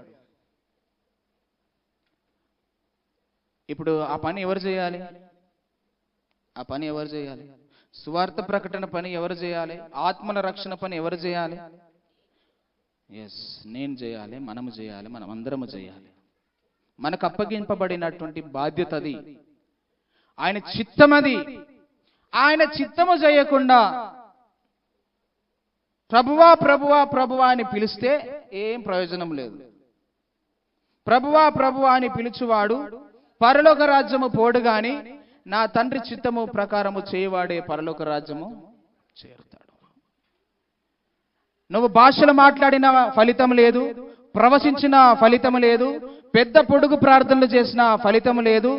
ఇప్పుడు ఆ పని ఎవరు చేయాలి? ఆ పని ఎవరు చేయాలి? సువార్త ప్రకటన పని ఎవరు చేయాలి? ఆత్మల రక్షణ పని ఎవరు చేయాలి? ఎస్, నేను చేయాలి, మనము చేయాలి, మనం అందరము చేయాలి. మనకు అప్పగింపబడినటువంటి బాధ్యత అది, ఆయన చిత్తమది. ఆయన చిత్తము చేయకుండా ప్రభువా ప్రభువా ప్రభువా అని పిలిస్తే ఏం ప్రయోజనం లేదు. ప్రభువా ప్రభువా అని పిలుచువాడు పరలోక రాజ్యము పోడు గాని నా తండ్రి చిత్తము ప్రకారము చేయవాడే పరలోక రాజ్యము చేరుతాడు. నువ్వు భాషలు మాట్లాడిన ఫలితం లేదు, ప్రవచించిన ఫలితం లేదు, పెద్ద పొడుగు ప్రార్థనలు చేసిన ఫలితం లేదు,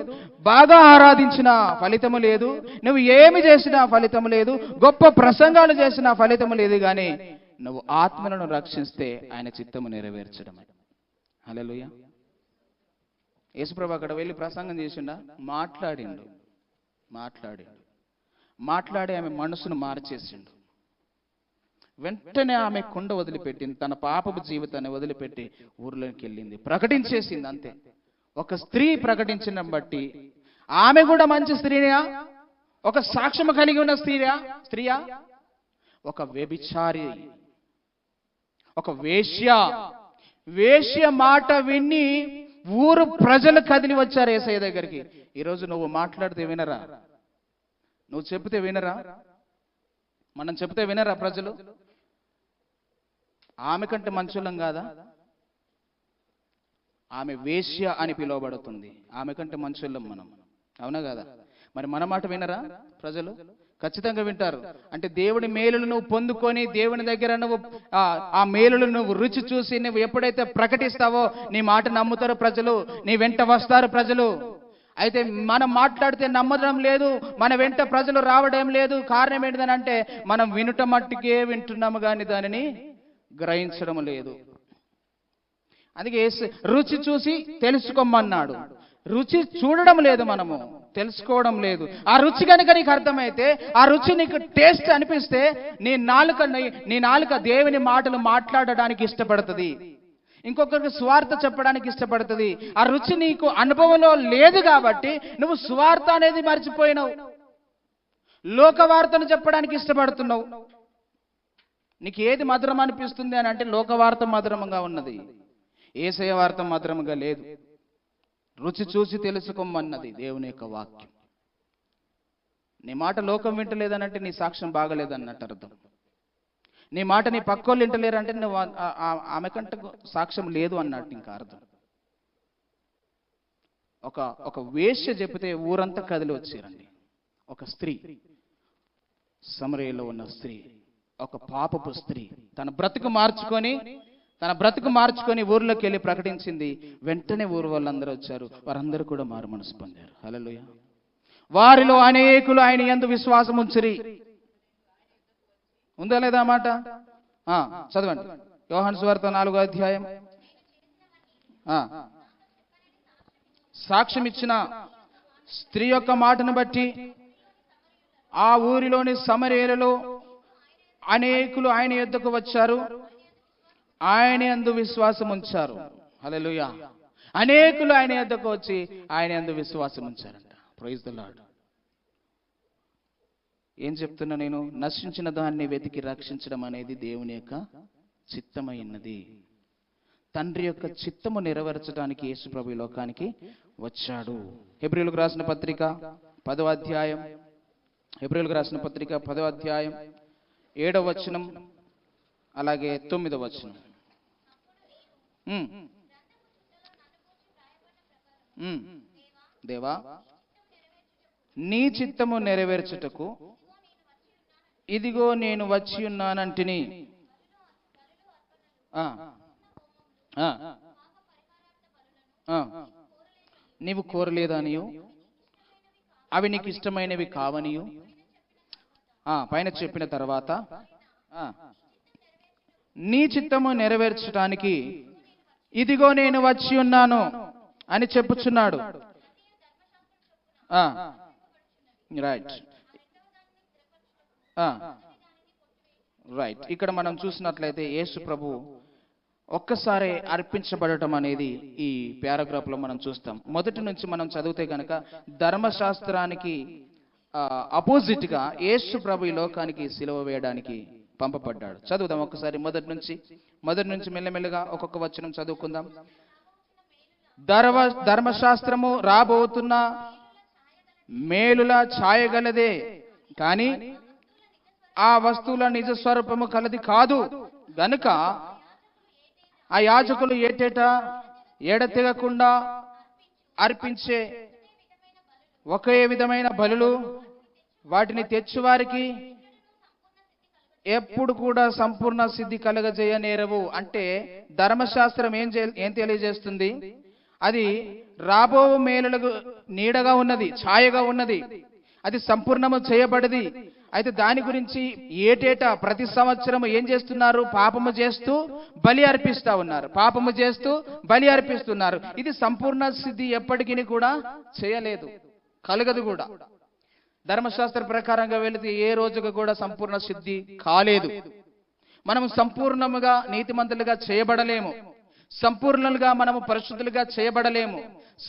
బాగా ఆరాధించిన ఫలితం లేదు, నువ్వు ఏమి చేసినా ఫలితం లేదు, గొప్ప ప్రసంగాలు చేసిన ఫలితం లేదు. కానీ నువ్వు ఆత్మలను రక్షిస్తే ఆయన చిత్తము నెరవేర్చడమే. హల్లెలూయా. యేసుప్రభు అక్కడ వెళ్ళి ప్రసంగం చేసిండా? మాట్లాడి ఆమె మనసును మార్చేసిండు. వెంటనే ఆమె కుండ వదిలిపెట్టింది, తన పాపపు జీవితాన్ని వదిలిపెట్టి ఊర్లోకి వెళ్ళింది, ప్రకటించేసింది. అంతే. ఒక స్త్రీ ప్రకటించడం బట్టి ఆమె కూడా మంచి స్త్రీయా? ఒక సాక్ష్యం కలిగి ఉన్న స్త్రీయా? ఒక వ్యభిచారి, ఒక వేశ్య మాట విని ఊరు ప్రజలు కదిలి వచ్చారు యేసయ్య దగ్గరికి. ఈరోజు నువ్వు మాట్లాడితే వినరా? నువ్వు చెప్తే వినరా? మనం చెప్తే వినరా ప్రజలు? ఆమె కంటే మంచులం కాదా? ఆమె వేశ్య అని పిలువబడుతుంది. ఆమె కంటే మంచులం మనం, అవునా కదా? మరి మన మాట వినరా ప్రజలు? ఖచ్చితంగా వింటారు. అంటే దేవుడి మేలులు నువ్వు పొందుకొని దేవుని దగ్గర నువ్వు ఆ మేలులు నువ్వు రుచి చూసి నువ్వు ఎప్పుడైతే ప్రకటిస్తావో నీ మాట నమ్ముతారు ప్రజలు, నీ వెంట వస్తారు ప్రజలు. అయితే మనం మాట్లాడితే నమ్మడం లేదు, మన వెంట ప్రజలు రావడం లేదు. కారణం ఏంటిదనంటే మనం వినుట మట్టుకే వింటున్నాము కానీ దానిని గ్రహించడం లేదు. అందుకే రుచి చూసి తెలుసుకోమన్నాడు. రుచి చూడడం లేదు, మనము తెలుసుకోవడం లేదు. ఆ రుచి కనుక నీకు అర్థమైతే, ఆ రుచి నీకు టేస్ట్ అనిపిస్తే నీ నాలుక దేవుని మాటలు మాట్లాడడానికి ఇష్టపడుతుంది, ఇంకొకరికి స్వార్థ చెప్పడానికి ఇష్టపడుతుంది. ఆ రుచి నీకు అనుభవంలో లేదు కాబట్టి నువ్వు స్వార్థ అనేది మర్చిపోయినావు, లోకవార్తను చెప్పడానికి ఇష్టపడుతున్నావు. నీకు ఏది మధురం అనిపిస్తుంది అని అంటే లోకవార్త మధురంగా ఉన్నది, యేసయ్య వార్త మధురంగా లేదు. రుచి చూసి తెలుసుకోమన్నది దేవుని యొక్క వాక్యం. నీ మాట లోకం వింటలేదనంటే నీ సాక్ష్యం బాగలేదన్నట్టు అర్థం. నీ మాట నీ పక్కోళ్ళు వింటలేరంటే నువ్వు ఆమె కంటే సాక్ష్యం లేదు అన్నట్టు ఇంకా అర్థం. ఒక వేశ్య చెబితే ఊరంతా కదిలి వచ్చారండి. ఒక స్త్రీ, సమరయలో ఉన్న స్త్రీ, ఒక పాపపు స్త్రీ తన బ్రతుకు మార్చుకొని ఊర్లోకి వెళ్ళి ప్రకటించింది. వెంటనే ఊరు వాళ్ళందరూ వచ్చారు, వారందరూ కూడా మారు మనసు పొందారు. హల్లెలూయా. వారిలో అనేకులు ఆయన యందు విశ్వాసం ఉంచిరి. ఉందా లేదా మాట? చదవండి. యోహాను సువార్త 4వ అధ్యాయం. సాక్ష్యం ఇచ్చిన స్త్రీ యొక్క మాటను బట్టి ఆ ఊరిలోని సమరయులలో అనేకులు ఆయన యొద్దకు వచ్చారు, ఆయన యందు విశ్వాసం ఉంచారు. హల్లెలూయా. అనేకులు ఆయన యొద్దకు వచ్చి ఆయన యందు విశ్వాసం ఉంచారంట. Praise the lord. ఏం చెప్తున్నా నేను? నశించిన దాన్ని వెతికి రక్షించడం అనేది దేవుని యొక్క చిత్తమైనది. తండ్రి యొక్క చిత్తము నెరవేర్చడానికి యేసు ప్రభు ఈ లోకానికి వచ్చాడు. హెబ్రీయులకు రాసిన పత్రిక 10వ అధ్యాయం, 7వ వచనం అలాగే 9వ వచనం. దేవా, నీ చిత్తము నెరవేర్చుటకు ఇదిగో నేను వచ్చి ఉన్నానంటిని. నీవు కోరలేదనియు అవి నీకు ఇష్టమైనవి కావనియు పైన చెప్పిన తర్వాత నీ చిత్తము నెరవేర్చడానికి ఇదిగో నేను వచ్చి ఉన్నాను అని చెప్పుచున్నాడు. రైట్. ఇక్కడ మనం చూసినట్లయితే యేసు ప్రభు ఒక్కసారి అర్పించబడటం అనేది ఈ పారాగ్రాఫ్ లో మనం చూస్తాం. మొదటి నుంచి మనం చదివితే కనుక ధర్మశాస్త్రానికి అపోజిట్ గా యేసు ప్రభు ఈ లోకానికి సిలువ వేయడానికి పంపబడ్డాడు. చదువుదాం ఒకసారి మొదటి నుంచి మెల్లమెల్లగా ఒక్కొక్క వచనం చదువుకుందాం. ధర్మశాస్త్రము రాబోతున్న మేలుల ఛాయగలదే కానీ ఆ వస్తువుల నిజ స్వరూపము కలది కాదు గనుక ఆ యాజకులు ఏటేటా ఎడతెగకుండా అర్పించే ఒకే విధమైన బలులు వాటిని తెచ్చువారికి ఎప్పుడు కూడా సంపూర్ణ సిద్ధి కలగజేయనేరవు. అంటే ధర్మశాస్త్రం ఏం తెలియజేస్తుంది? అది రాబో మేలులకు నీడగా ఉన్నది, ఛాయగా ఉన్నది. అది సంపూర్ణము చేయబడింది. అయితే దాని గురించి ఏటేటా ప్రతి సంవత్సరం ఏం చేస్తున్నారు? పాపము చేస్తూ బలి అర్పిస్తా ఉన్నారు. పాపము చేస్తూ బలి అర్పిస్తున్నారు. ఇది సంపూర్ణ సిద్ధి ఎప్పటికీ కూడా చేయలేదు, కలగదు కూడా. ధర్మశాస్త్ర ప్రకారంగా వెళితే ఏ రోజుకు కూడా సంపూర్ణ సిద్ధి కాలేదు. మనం సంపూర్ణముగా నీతిమంతులుగా చేయబడలేము, సంపూర్ణులుగా మనము పరిశుద్ధులుగా చేయబడలేము,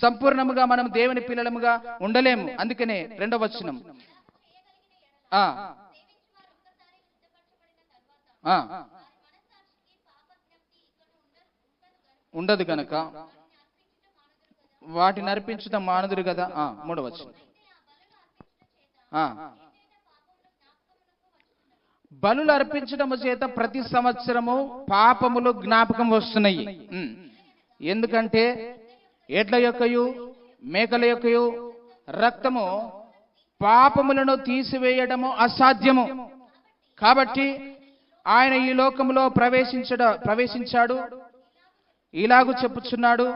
సంపూర్ణముగా మనం దేవుని పిల్లలముగా ఉండలేము. అందుకనే 2వ వచనం ఉండదు కనుక వాటిని అర్పించడం మానదురు కదా. 3వ వచనం బలులు అర్పించడం చేత ప్రతి సంవత్సరము పాపములు జ్ఞాపకం వస్తున్నాయి. ఎందుకంటే ఎడ్ల యొక్కయు మేకల యొక్కయు రక్తము పాపములను తీసివేయడము అసాధ్యము. కాబట్టి ఆయన ఈ లోకములో ప్రవేశించాడు. ఇలాగూ చెప్పుచున్నాడు,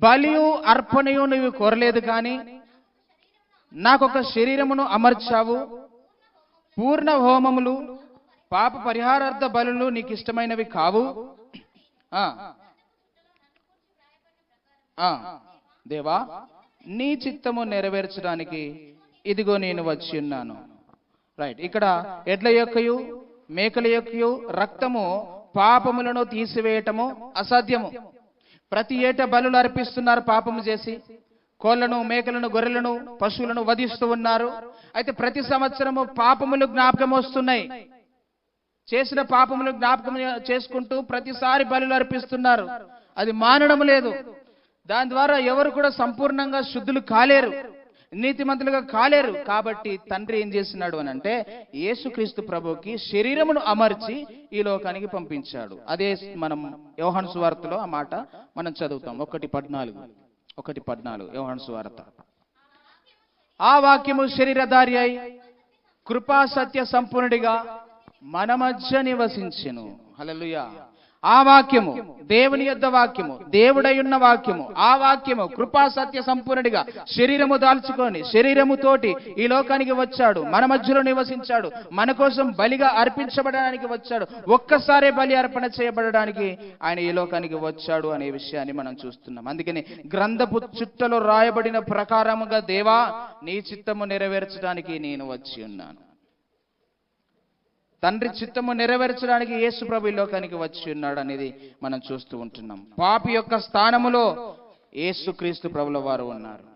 బలియు అర్పణయు నువ్వు కోరలేదు కానీ నాకొక శరీరమును అమర్చావు. పూర్ణ హోమములు పాప పరిహారార్థ బలులు నీకు ఇష్టమైనవి కావు. దేవా, నీ చిత్తము నెరవేర్చడానికి ఇదిగో నేను వచ్చి ఉన్నాను. రైట్. ఇక్కడ ఎడ్ల యొక్కయు మేకల యొక్కయు రక్తము పాపములను తీసివేయటము అసాధ్యము. ప్రతి ఏటా బలులు అర్పిస్తున్నారు పాపము చేసి. కోళ్లను, మేకలను, గొర్రెలను, పశువులను వధిస్తూ ఉన్నారు. అయితే ప్రతి సంవత్సరము పాపములు జ్ఞాపకం వస్తున్నాయి. చేసిన పాపములు జ్ఞాపకం చేసుకుంటూ ప్రతిసారి బలులు అర్పిస్తున్నారు. అది మానడం లేదు. దాని ద్వారా ఎవరు కూడా సంపూర్ణంగా శుద్ధులు కాలేరు, నీతిమంతులుగా కాలేరు. కాబట్టి తండ్రి ఏం చేస్తున్నాడు అని అంటే యేసుక్రీస్తు ప్రభువుకి శరీరమును అమర్చి ఈ లోకానికి పంపించాడు. అదే మనం యోహాను సువార్తలో ఆ మాట మనం చదువుతాం. 1:14 యోహాను సువార్త. ఆ వాక్యము శరీరధారి అయి కృపా సత్య సంపూర్ణుడిగా మన మధ్య నివసించెను. హల్లెలూయా. ఆ వాక్యము దేవుని యొద్ద వాక్యము, దేవుడయున్న వాక్యము, ఆ వాక్యము కృపా సత్య సంపూర్ణుడిగా శరీరము దాల్చుకొని శరీరముతోటి ఈ లోకానికి వచ్చాడు, మన మధ్యలో నివసించాడు, మన కోసం బలిగా అర్పించబడడానికి వచ్చాడు. ఒక్కసారే బలి అర్పణ చేయబడడానికి ఆయన ఈ లోకానికి వచ్చాడు అనే విషయాన్ని మనం చూస్తున్నాం. అందుకని గ్రంథపు చుట్టలో రాయబడిన ప్రకారముగా దేవా, నీ చిత్తము నెరవేర్చడానికి నేను వచ్చి ఉన్నాను. తండ్రి చిత్తము నెరవేర్చడానికి యేసు ప్రభు ఈ లోకానికి వచ్చి ఉన్నాడు అనేది మనం చూస్తూ ఉంటున్నాం. పాపి యొక్క స్థానములో యేసుక్రీస్తు ప్రభుల వారు ఉన్నారు.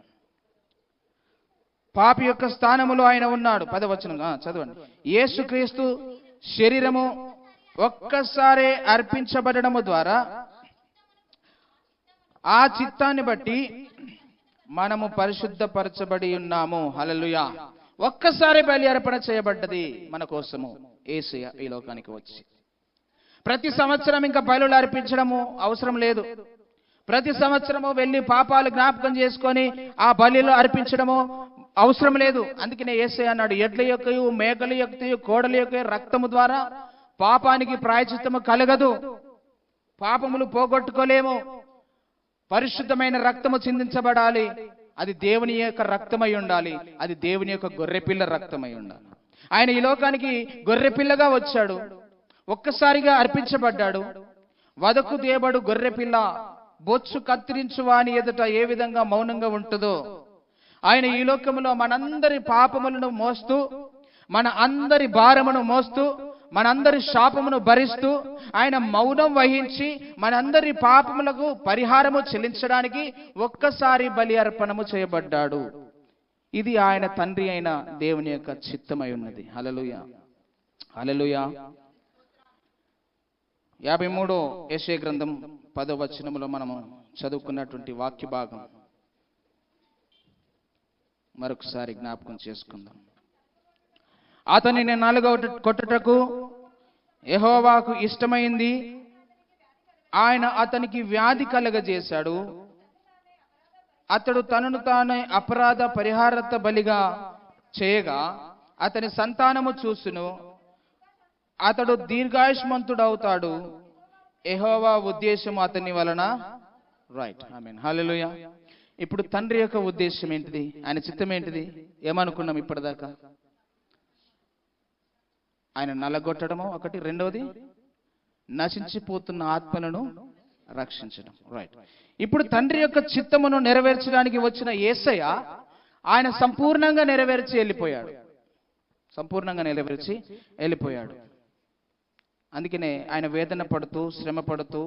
పాపి యొక్క స్థానములో ఆయన ఉన్నాడు. 10వ వచనం చదవండి. యేసుక్రీస్తు శరీరము ఒక్కసారి అర్పించబడము ద్వారా ఆ చిత్తాన్ని బట్టి మనము పరిశుద్ధపరచబడి ఉన్నాము. హల్లెలూయా. ఒక్కసారి బలి అర్పణ చేయబడ్డది మన కోసము. యేసయ్య ఈ లోకానికి వచ్చి ప్రతి సంవత్సరం ఇంకా బలులు అర్పించడము అవసరం లేదు. ప్రతి సంవత్సరము వెళ్ళి పాపాలు జ్ఞాపకం చేసుకొని ఆ బలిలో అర్పించడము అవసరం లేదు. అందుకనే యేసయ్య అన్నాడు, ఎడ్ల యొక్కయు మేకల యొక్కయు కోడల యొక్క రక్తము ద్వారా పాపానికి ప్రాయశ్చిత్తము కలగదు. పాపములు పోగొట్టుకోలేము. పరిశుద్ధమైన రక్తము చిందించబడాలి. అది దేవుని యొక్క రక్తమై ఉండాలి. అది దేవుని యొక్క గొర్రెపిల్ల రక్తమై ఉండాలి. ఆయన ఈ లోకానికి గొర్రెపిల్లగా వచ్చాడు, ఒక్కసారిగా అర్పించబడ్డాడు. వదకు దేబడు గొర్రెపిల్ల బొచ్చు కత్తిరించు వాని ఎదుట ఏ విధంగా మౌనంగా ఉంటుందో, ఆయన ఈ లోకములో మనందరి పాపములను మోస్తూ, మన అందరి భారమును మోస్తూ, మనందరి శాపమును భరిస్తూ ఆయన మౌనం వహించి మనందరి పాపములకు పరిహారము చెల్లించడానికి ఒక్కసారి బలి అర్పణము చేయబడ్డాడు. ఇది ఆయన తండ్రి అయిన దేవుని యొక్క చిత్తమై ఉన్నది. హల్లెలూయా, హల్లెలూయా. 53 యెషయా గ్రంథం 10వ వచనములో మనము చదువుకున్నటువంటి వాక్య భాగం మరొకసారి జ్ఞాపకం చేసుకుందాం. అతనిని కొట్టుటకు యెహోవాకు ఇష్టమైంది. ఆయన అతనికి వ్యాధి కలగజేశాడు. అతడు తనను తానే అపరాధ పరిహారార్థ బలిగా చేయగా అతని సంతానము చూసును. అతడు దీర్ఘాయుష్మంతుడవుతాడు. యెహోవా ఉద్దేశం అతని వలన. రైట్, ఆమేన్, హల్లెలూయా. ఇప్పుడు తండ్రి యొక్క ఉద్దేశం ఏంటిది? ఆయన చిత్తం ఏంటిది? ఏమనుకున్నాం ఇప్పటిదాకా? ఆయన నల్లగొట్టడము ఒకటి, రెండవది నశించిపోతున్న ఆత్మలను రక్షించడం. రైట్. ఇప్పుడు తండ్రి యొక్క చిత్తమును నెరవేర్చడానికి వచ్చిన యేసయ్య ఆయన సంపూర్ణంగా నెరవేర్చి వెళ్ళిపోయాడు. సంపూర్ణంగా నెరవేర్చి వెళ్ళిపోయాడు. అందుకనే ఆయన వేదన పడుతూ, శ్రమ పడుతూ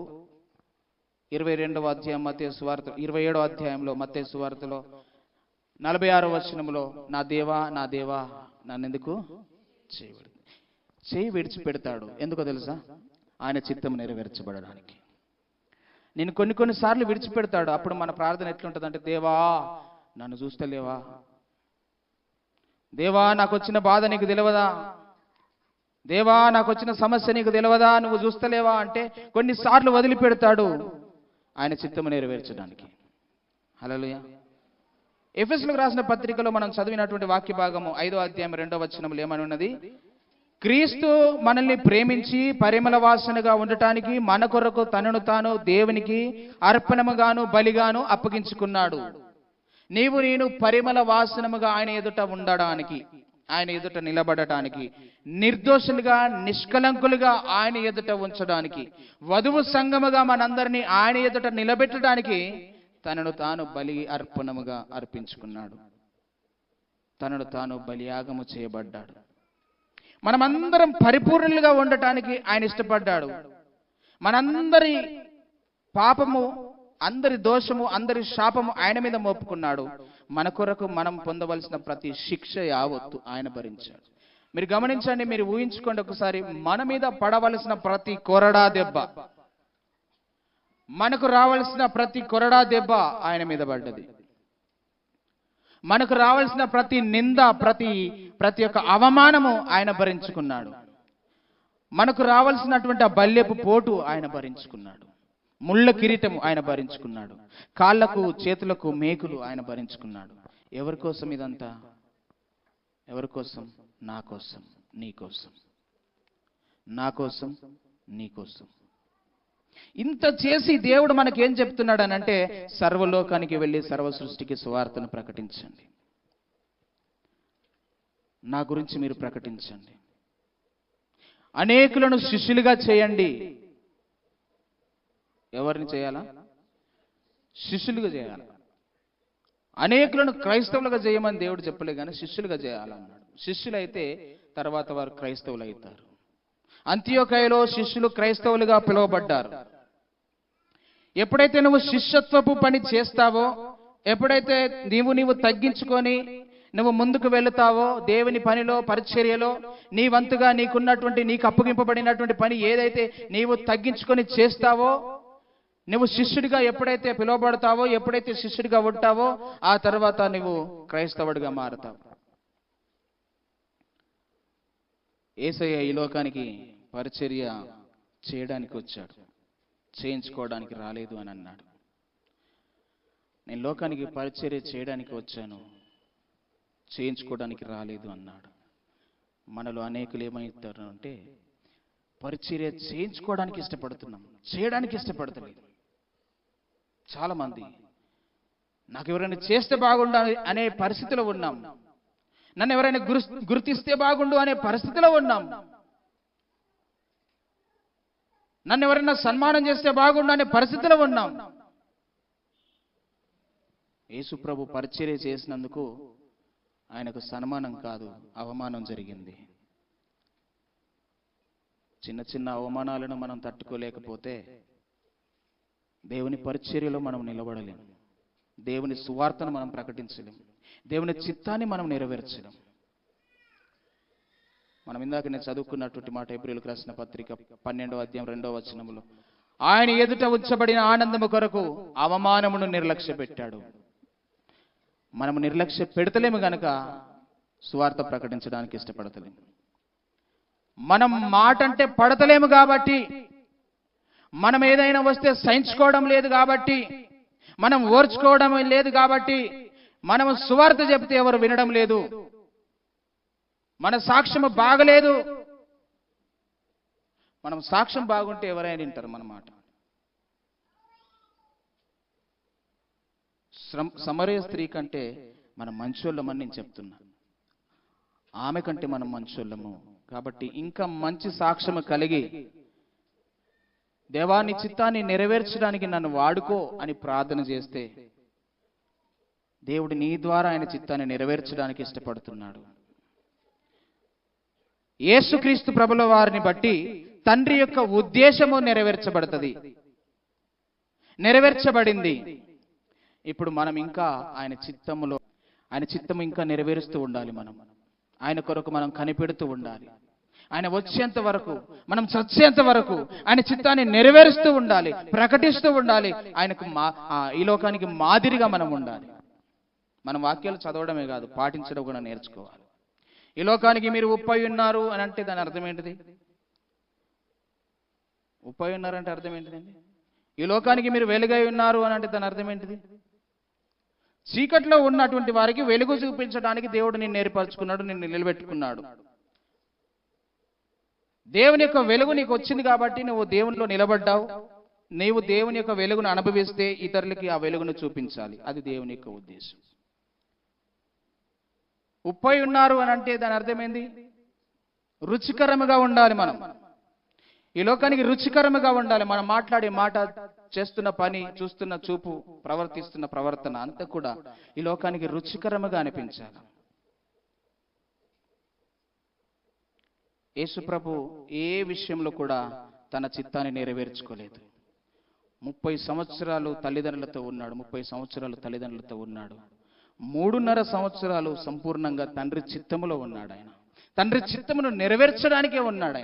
22వ అధ్యాయం మత్తయి సువార్త, 27వ అధ్యాయంలో మత్తయి సువార్తలో 46వ వచనంలో, నా దేవా నా దేవా నన్నెందుకు చేయి విడిచిపెడతాడు. ఎందుకో తెలుసా? ఆయన చిత్తం నెరవేర్చబడడానికి. నేను కొన్ని సార్లు విడిచిపెడతాడు. అప్పుడు మన ప్రార్థన ఎట్లుంటుందంటే, దేవా నన్ను చూస్తలేవా? దేవా నాకు వచ్చిన బాధ నీకు తెలియదా? దేవా నాకు వచ్చిన సమస్య నీకు తెలియదా? నువ్వు చూస్తలేవా అంటే కొన్నిసార్లు వదిలిపెడతాడు ఆయన చిత్తము నెరవేర్చడానికి. హల్లెలూయా. ఎఫెసీయులకు రాసిన పత్రికలో మనం చదివినటువంటి వాక్య భాగము 5వ అధ్యాయం 2వ వచనంలో ఏమని ఉన్నది? క్రీస్తు మనల్ని ప్రేమించి పరిమళ వాసనగా ఉండటానికి మన కొరకు తనను తాను దేవునికి అర్పణముగాను బలిగాను అప్పగించుకున్నాడు. నీవు నేను పరిమళ వాసనముగా ఆయన ఎదుట ఉండడానికి, ఆయన ఎదుట నిలబడటానికి, నిర్దోషులుగా నిష్కలంకులుగా ఆయన ఎదుట ఉంచడానికి, వధువు సంఘముగా మనందరినీ ఆయన ఎదుట నిలబెట్టడానికి తనను తాను బలి అర్పణముగా అర్పించుకున్నాడు. తనను తాను బలియాగము చేయబడ్డాడు. మనమందరం పరిపూర్ణులుగా ఉండటానికి ఆయన ఇష్టపడ్డాడు. మనందరి పాపము, అందరి దోషము, అందరి శాపము ఆయన మీద మోపుకున్నాడు. మన కొరకు మనం పొందవలసిన ప్రతి శిక్ష యావత్తు ఆయన భరించాడు. మీరు గమనించండి, మీరు ఊహించుకోండి ఒకసారి. మన మీద పడవలసిన ప్రతి కొరడా దెబ్బ, మనకు రావలసిన ప్రతి కొరడా దెబ్బ ఆయన మీద పడ్డది. మనకు రావాల్సిన ప్రతి నింద, ప్రతి ఒక్క అవమానము ఆయన భరించుకున్నాడు. మనకు రావాల్సినటువంటి ఆ బల్యపు పోటు ఆయన భరించుకున్నాడు. ముళ్ళ కిరీటము ఆయన భరించుకున్నాడు. కాళ్లకు చేతులకు మేకులు ఆయన భరించుకున్నాడు. ఎవరి కోసం ఇదంతా? ఎవరి కోసం? నా కోసం, నీ కోసం. నా కోసం, నీ కోసం. ఇంత చేసి దేవుడు మనకేం చెప్తున్నాడు అని అంటే, సర్వలోకానికి వెళ్ళి సర్వ సృష్టికి సువార్తను ప్రకటించండి. నా గురించి మీరు ప్రకటించండి. అనేకులను శిష్యులుగా చేయండి. ఎవరిని చేయాలా? శిష్యులుగా చేయాలి. అనేకులను క్రైస్తవులుగా చేయమని దేవుడు చెప్పలే, కానీ శిష్యులుగా చేయాలన్నాడు. శిష్యులైతే తర్వాత వారు క్రైస్తవులు అవుతారు. అంతియోకయలో శిష్యులు క్రైస్తవులుగా పిలువబడ్డారు. ఎప్పుడైతే నువ్వు శిష్యత్వపు పని చేస్తావో, ఎప్పుడైతే నీవు తగ్గించుకొని నువ్వు ముందుకు వెళుతావో, దేవుని పనిలో, పరిచర్యలో నీ వంతుగా నీకున్నటువంటి, నీకు అప్పగింపబడినటువంటి పని ఏదైతే నీవు తగ్గించుకొని చేస్తావో, నువ్వు శిష్యుడిగా ఎప్పుడైతే పిలువబడతావో, ఎప్పుడైతే శిష్యుడిగా ఉంటావో, ఆ తర్వాత నువ్వు క్రైస్తవుడిగా మారుతావు. యేసయ్య ఈ లోకానికి పరిచర్య చేయడానికి వచ్చాడు, చేయించుకోవడానికి రాలేదు అని అన్నాడు. నేను లోకానికి పరిచర్య చేయడానికి వచ్చాను, చేయించుకోవడానికి రాలేదు అన్నాడు. మనలో అనేకులు ఏమవుతారు అంటే, పరిచర్య చేయించుకోవడానికి ఇష్టపడుతున్నాం, చేయడానికి ఇష్టపడతలేదు. చాలా మంది నాకు ఎవరైనా చేస్తే బాగుండాలి అనే పరిస్థితిలో ఉన్నాం. నన్ను ఎవరైనా గుర్తిస్తే బాగుండు అనే పరిస్థితిలో ఉన్నాం. నన్ను ఎవరైనా సన్మానం చేస్తే బాగుండు అనే పరిస్థితిలో ఉన్నాం. యేసు ప్రభు పరిచర్య చేసినందుకు ఆయనకు సన్మానం కాదు, అవమానం జరిగింది. చిన్న చిన్న అవమానాలను మనం తట్టుకోలేకపోతే దేవుని పరిచర్యలో మనం నిలబడలేము. దేవుని సువార్తను మనం ప్రకటించలేము. దేవుని చిత్తాన్ని మనం నెరవేర్చలేం. మనం ఇందాక నేను చదువుకున్నటువంటి మాట, ఏప్రిల్కి రాసిన పత్రిక 12వ అధ్యాయం 2వ వచనంలో, ఆయన ఎదుట ఉంచబడిన ఆనందము కొరకు అవమానమును నిర్లక్ష్య పెట్టాడు. మనము నిర్లక్ష్య పెడతలేము గనక సువార్త ప్రకటించడానికి ఇష్టపడతలేము. మనం మాట అంటే పడతలేము కాబట్టి, మనం ఏదైనా వస్తే సహించుకోవడం లేదు కాబట్టి, మనం ఓర్చుకోవడం లేదు కాబట్టి, మనం సువార్త చెబితే ఎవరు వినడం లేదు. మన సాక్ష్యం బాగలేదు. మనం సాక్ష్యం బాగుంటే ఎవరైనా వింటారు మన మాట. సమరయ స్త్రీ కంటే మనం మంచోళ్ళమని నేను చెప్తున్నా. ఆమె కంటే మనం మంచోళ్ళము. కాబట్టి ఇంకా మంచి సాక్ష్యము కలిగి, దేవా నీ చిత్తాన్ని నెరవేర్చడానికి నన్ను వాడుకో అని ప్రార్థన చేస్తే దేవుడు నీ ద్వారా ఆయన చిత్తాన్ని నెరవేర్చడానికి ఇష్టపడుతున్నాడు. యేసుక్రీస్తు ప్రభుల వారిని బట్టి తండ్రి యొక్క ఉద్దేశము నెరవేర్చబడింది. ఇప్పుడు మనం ఇంకా ఆయన చిత్తము ఇంకా నెరవేరుస్తూ ఉండాలి. ఆయన కొరకు మనం కనిపెడుతూ ఉండాలి. ఆయన వచ్చేంత వరకు, మనం చచ్చేంత వరకు ఆయన చిత్తాన్ని నెరవేరుస్తూ ఉండాలి, ప్రకటిస్తూ ఉండాలి. ఆయనకు ఈ లోకానికి మాదిరిగా మనం ఉండాలి. మనం వాక్యాలు చదవడమే కాదు, పాటించడం కూడా నేర్చుకోవాలి. ఈ లోకానికి మీరు ఉప్పై ఉన్నారు అని అంటే దాని అర్థం ఏంటిది? ఉప్పై ఉన్నారంటే అర్థం ఏంటిదండి? ఈ లోకానికి మీరు వెలుగై ఉన్నారు అని అంటే దాని అర్థం ఏంటిది? చీకట్లో ఉన్నటువంటి వారికి వెలుగు చూపించడానికి దేవుడు నిన్ను ఏర్పరచుకున్నాడు, నిన్ను నిలబెట్టుకున్నాడు. దేవుని యొక్క వెలుగు నీకు వచ్చింది కాబట్టి నువ్వు దేవునిలో నిలబడ్డావు. నీవు దేవుని యొక్క వెలుగును అనుభవిస్తే ఇతరులకి ఆ వెలుగును చూపించాలి. అది దేవుని యొక్క ఉద్దేశం. ఉప్పై ఉన్నారు అని అంటే దాని అర్థమైంది, రుచికరముగా ఉండాలి. మనం ఈ లోకానికి రుచికరముగా ఉండాలి. మనం మాట్లాడే మాట, చేస్తున్న పని, చూస్తున్న చూపు, ప్రవర్తిస్తున్న ప్రవర్తన అంతా కూడా ఈ లోకానికి రుచికరముగా అనిపించాలి. యేసు ప్రభు ఏ విషయంలో కూడా తన చిత్తాన్ని నెరవేర్చుకోలేదు. 30 సంవత్సరాలు తల్లిదండ్రులతో ఉన్నాడు. 30 సంవత్సరాలు తల్లిదండ్రులతో ఉన్నాడు. 3.5 సంవత్సరాలు సంపూర్ణంగా తండ్రి చిత్తములో ఉన్నాడు. ఆయన తండ్రి చిత్తమును నెరవేర్చడానికే ఉన్నాడు.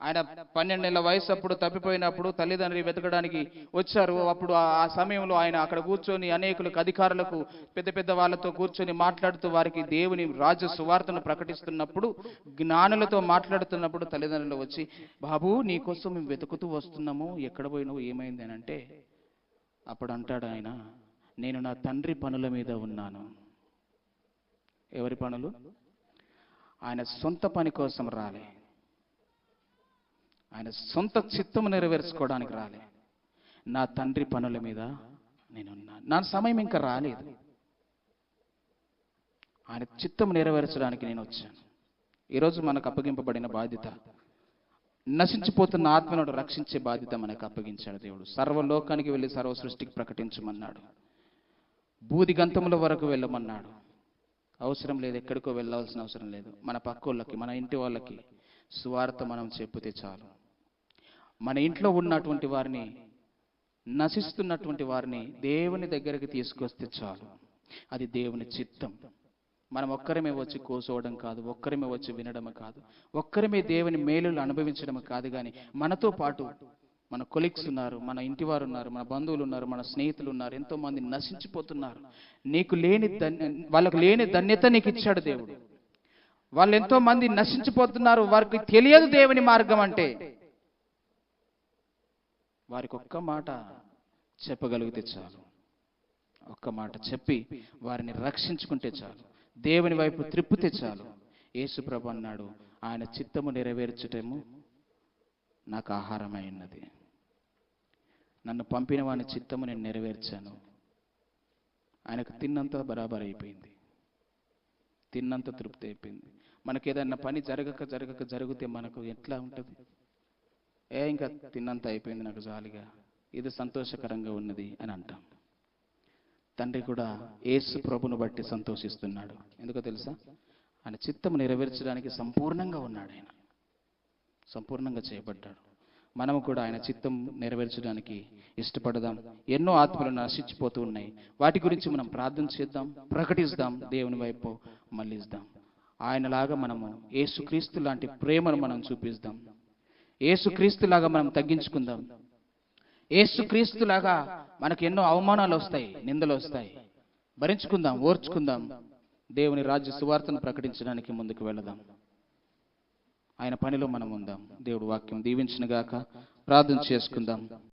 ఆయన 12 ఏళ్ల వయసు అప్పుడు తప్పిపోయినప్పుడు తల్లిదండ్రులు వెతకడానికి వచ్చారు. అప్పుడు ఆ సమయంలో ఆయన అక్కడ కూర్చొని అనేకులకు, అధికారులకు, పెద్ద పెద్ద వాళ్ళతో కూర్చొని మాట్లాడుతూ వారికి దేవుని రాజ్య సువార్తను ప్రకటిస్తున్నప్పుడు, జ్ఞానులతో మాట్లాడుతున్నప్పుడు తల్లిదండ్రులు వచ్చి, బాబు నీకోసం మేము వెతుకుతూ వస్తున్నాము, ఎక్కడ పోయినావు, ఏమైంది అని అంటే, అప్పుడు అంటాడు ఆయన, నేను నా తండ్రి పనుల మీద ఉన్నాను. ఎవరి పనులు? ఆయన సొంత పని కోసం రాలే, ఆయన సొంత చిత్తము నెరవేర్చుకోవడానికి రాలే. నా తండ్రి పనుల మీద నేనున్నాను. నా సమయం ఇంకా రాలేదు. ఆయన చిత్తము నెరవేర్చడానికి నేను వచ్చాను. ఈరోజు మనకు అప్పగింపబడిన బాధ్యత, నశించిపోతున్న ఆత్మను రక్షించే బాధ్యత మనకు అప్పగించాడు దేవుడు. సర్వలోకానికి వెళ్ళి సర్వ సృష్టికి ప్రకటించమన్నాడు. బూది గంతముల వరకు వెళ్ళమన్నాడు. అవసరం లేదు, ఎక్కడికో వెళ్ళాల్సిన అవసరం లేదు. మన పక్కోళ్ళకి, మన ఇంటి వాళ్ళకి సువార్త మనం చెప్పితే చాలు. మన ఇంట్లో ఉన్నటువంటి వారిని, నశిస్తున్నటువంటి వారిని దేవుని దగ్గరికి తీసుకొస్తే చాలు. అది దేవుని చిత్తం. మనం ఒక్కరమే వచ్చి కూర్చోవడం కాదు, ఒక్కరమే వచ్చి వినడం కాదు, ఒక్కరమే దేవుని మేలులు అనుభవించడం కాదు, కానీ మనతో పాటు మన కొలీగ్స్ ఉన్నారు, మన ఇంటి వారు ఉన్నారు, మన బంధువులు ఉన్నారు, మన స్నేహితులు ఉన్నారు. ఎంతో మంది నశించిపోతున్నారు. వాళ్ళకు లేని ధన్యత నీకు ఇచ్చాడు దేవుడు. వాళ్ళు ఎంతో మంది నశించిపోతున్నారు. వారికి తెలియదు దేవుని మార్గం అంటే. వారికి ఒక్క మాట చెప్పగలిగితే చాలు, ఒక్క మాట చెప్పి వారిని రక్షించుకుంటే చాలు, దేవుని వైపు త్రిప్పితే చాలు. యేసు ప్రభు అన్నాడు, ఆయన చిత్తము నెరవేర్చటము నాకు ఆహారమై ఉన్నది. నన్ను పంపిన వాని చిత్తము నేను నెరవేర్చాను. ఆయనకు తిన్నంత బరాబర్ అయిపోయింది, తిన్నంత తృప్తి అయిపోయింది. మనకి ఏదన్నా పని జరిగితే మనకు ఎట్లా ఉంటుంది? ఇంకా తిన్నంత అయిపోయింది, నాకు జాలిగా, ఇది సంతోషకరంగా ఉన్నది అని అంటాం. తండ్రి కూడా యేసు ప్రభును బట్టి సంతోషిస్తున్నాడు. ఎందుకో తెలుసా? ఆయన చిత్తము నెరవేర్చడానికి సంపూర్ణంగా ఉన్నాడు. ఆయన సంపూర్ణంగా చేయబడ్డాడు. మనము కూడా ఆయన చిత్తం నెరవేర్చడానికి ఇష్టపడదాం. ఎన్నో ఆత్మలు నశించిపోతూ ఉన్నాయి. వాటి గురించి మనం ప్రార్థన చేద్దాం, ప్రకటిద్దాం, దేవుని వైపు మళ్ళిద్దాం. ఆయనలాగా మనము యేసుక్రీస్తు లాంటి ప్రేమను మనం చూపిద్దాం. యేసుక్రీస్తులాగా మనం తగ్గించుకుందాం. యేసుక్రీస్తులాగా మనకు ఎన్నో అవమానాలు వస్తాయి, నిందలు వస్తాయి, భరించుకుందాం, ఓర్చుకుందాం. దేవుని రాజ్య సువార్తను ప్రకటించడానికి ముందుకు వెళదాం. ఆయన పనిలో మనం ఉందాం. దేవుడు వాక్యం దీవించును గాక. ప్రార్థన చేసుకుందాం.